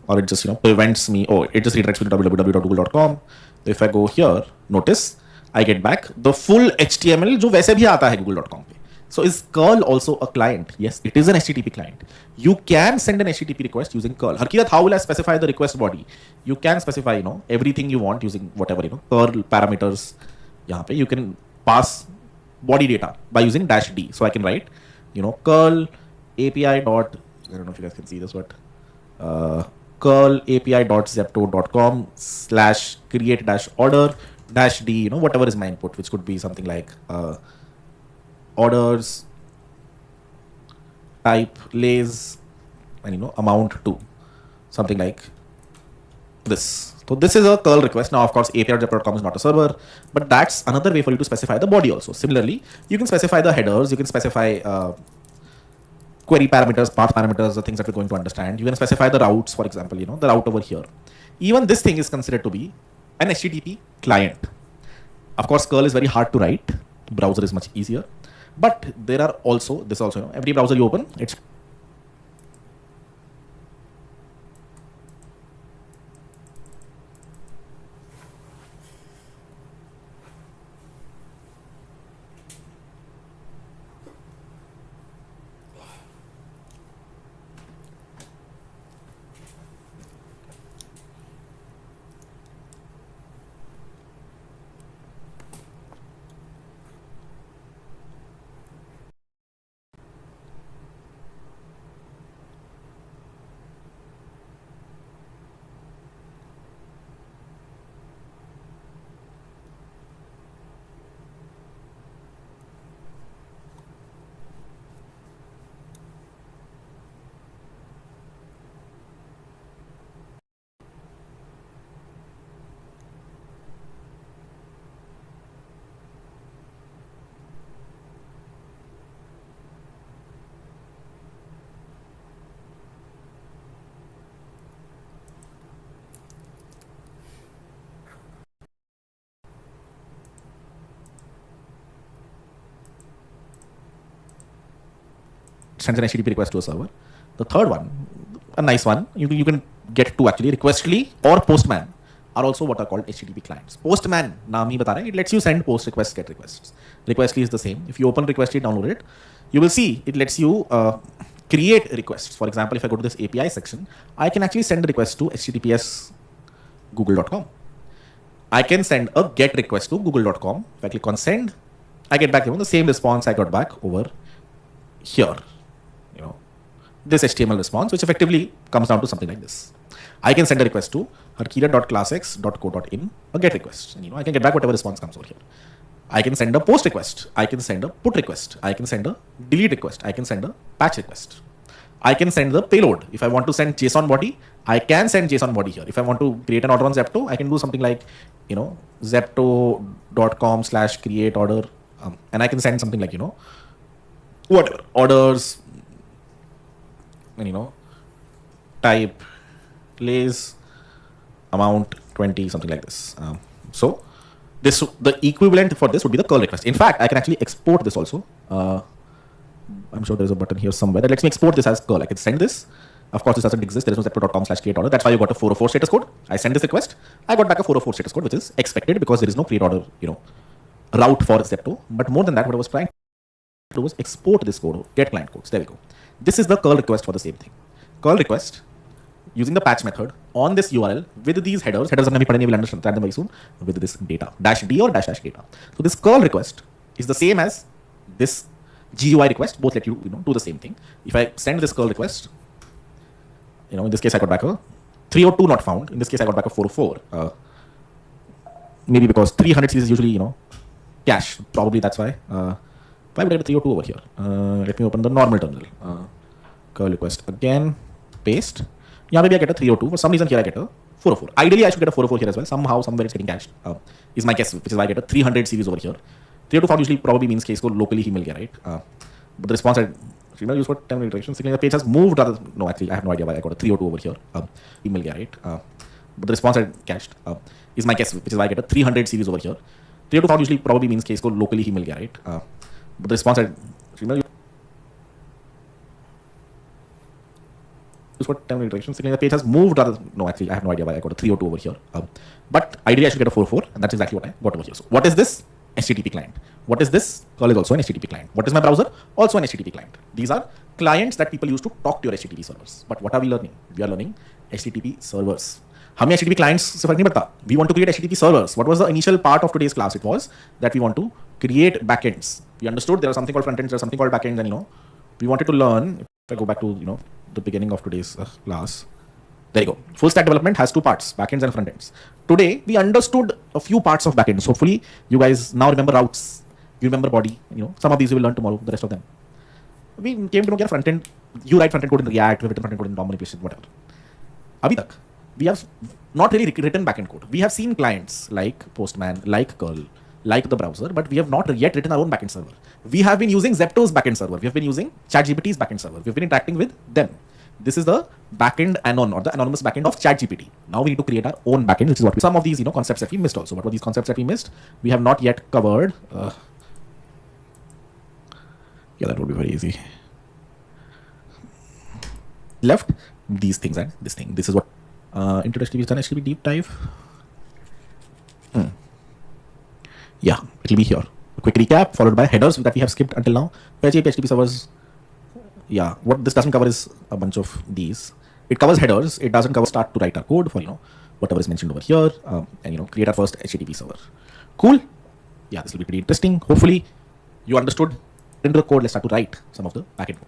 or it just prevents me. Oh, it just redirects me to www.google.com. So if I go here, notice I get back the full HTML जो वैसे भी आता है google.com पे. So is curl also a client? Yes, it is an HTTP client. You can send an HTTP request using curl. Harkirat, how will I specify the request body? You can specify everything you want using whatever curl parameters. यहाँ पे you can pass body data by using -d. So I can write curl API dot, I don't know if you guys can see this, but curl api.zepto.com / create -order -d, whatever is my input, which could be something like orders type lays and amount to something like this. So this is a curl request. Now, of course, api.zepto.com is not a server, but that's another way for you to specify the body also. Similarly, you can specify the headers, you can specify query parameters, path parameters, the things that we're going to understand. You can specify the routes, for example, the route over here. Even this thing is considered to be an HTTP client. Of course, curl is very hard to write. Browser is much easier. But there are also, every browser you open, it's sends an HTTP request to a server. The third one, a nice one, you can get to actually Requestly or Postman are also what are called HTTP clients. Postman, naam hi bata raha hai, it lets you send post requests, get requests. Requestly is the same. If you open Requestly, download it, you will see it lets you create requests. For example, if I go to this API section, I can actually send a request to https google.com. I can send a get request to google.com. If I click on send, I get back the same response I got back over here. This HTML response, which effectively comes down to something like this. I can send a request to harkira.classx.co.in, a get request, and I can get back whatever response comes over here. I can send a post request. I can send a put request. I can send a delete request. I can send a patch request. I can send the payload. If I want to send JSON body, I can send JSON body here. If I want to create an order on Zepto, I can do something like, Zepto.com/create order, and I can send something like, whatever orders, and type lays amount 20, something like this. So the equivalent for this would be the curl request. In fact, I can actually export this also. I'm sure there's a button here somewhere that lets me export this as curl. I can send this. Of course, this doesn't exist. There is no Zepto.com/create order. That's why you got a 404 status code. I send this request. I got back a 404 status code, which is expected because there is no create order, route for Zepto. But more than that, what I was trying to do was export this code, get client codes. There we go. This is the curl request for the same thing. Curl request using the patch method on this URL with these headers. Headers are going to be put in, we'll understand them very soon, with this data, -d or -dash data. So this curl request is the same as this GUI request. Both let you, do the same thing. If I send this curl request, in this case I got back a 302 not found. In this case I got back a 404. Maybe because 300 series is usually, cache. Probably that's why. Why would I get a 302 over here? Let me open the normal terminal. Curl request again, paste. Yeah, maybe I get a 302. For some reason here I get a 404. Ideally I should get a 404 here as well. Somehow, somewhere it's getting cached. Is my guess, which is why I get a 300 series over here. 302 found usually probably means case code locally he will get, right? But the response I use for 10 iterations. The page has moved. No, actually I have no idea why I got a 302 over here. Email get, right? But the response I cached is my guess, which is why I get a 300 series over here. 302 found usually probably means case code locally he will get, right? But the response I use for 10 iterations. The page has moved. No, actually I have no idea why I got a 302 over here. But ideally I should get a 404, and that's exactly what I got over here. So what is this? HTTP client. What is this? Curl is also an HTTP client. What is my browser? Also an HTTP client. These are clients that people use to talk to your HTTP servers. But what are we learning? We are learning HTTP servers. हमें HTTP clients से फर्क नहीं पड़ता. We want to create HTTP servers. What was the initial part of today's class? It was that we want to create backends. We understood there was something called frontends, there was something called backends, and we wanted to learn. If I go back to the beginning of today's class, there you go. Full stack development has two parts, backends and frontends. Today we understood a few parts of backends. Hopefully you guys now remember routes. You remember body. Some of these you will learn tomorrow. The rest of them. We came to know frontend. You write frontend code in React. We have written frontend code in DOM manipulation, whatever. Abhi tak, we have not really written backend code. We have seen clients like Postman, like curl, like the browser, but we have not yet written our own backend server. We have been using Zepto's backend server. We have been using ChatGPT's backend server. We have been interacting with them. This is the backend anon, or the anonymous backend of ChatGPT. Now we need to create our own backend, which is what some of these concepts that we missed also. What were these concepts that we missed? We have not yet covered. Yeah, that would be very easy. Left these things and this thing. This is what into HTTP is done. HTTP deep dive. Yeah, it will be here. A quick recap followed by headers that we have skipped until now. HTTP servers. Yeah, what this doesn't cover is a bunch of these. It covers headers. It doesn't cover start to write our code for whatever is mentioned over here, and create our first HTTP server. Cool. Yeah, this will be pretty interesting. Hopefully, you understood. Into the code, let's start to write some of the backend code.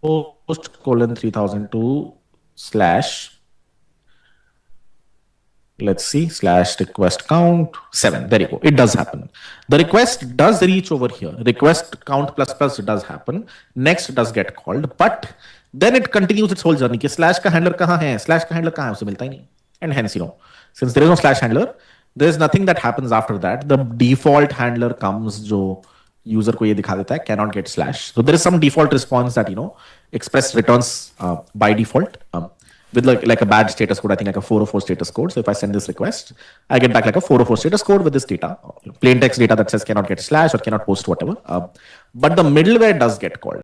:3002 slash, let's see, slash request count 7. There you go. It does happen. The request does reach over here. Request count plus plus does happen. Next does get called, but then it continues its whole journey. कि slash का handler कहाँ है? Slash का handler कहाँ है? उसे मिलता ही नहीं. And hence, since there is no slash handler, there is nothing that happens after that. The default handler comes जो user को ये दिखा देता है, cannot get slash. So there is some default response that express returns by default. With like a bad status code, I think like a 404 status code. So if I send this request, I get back like a 404 status code with this data, plain text data that says cannot get slash or cannot post whatever. But the middleware does get called.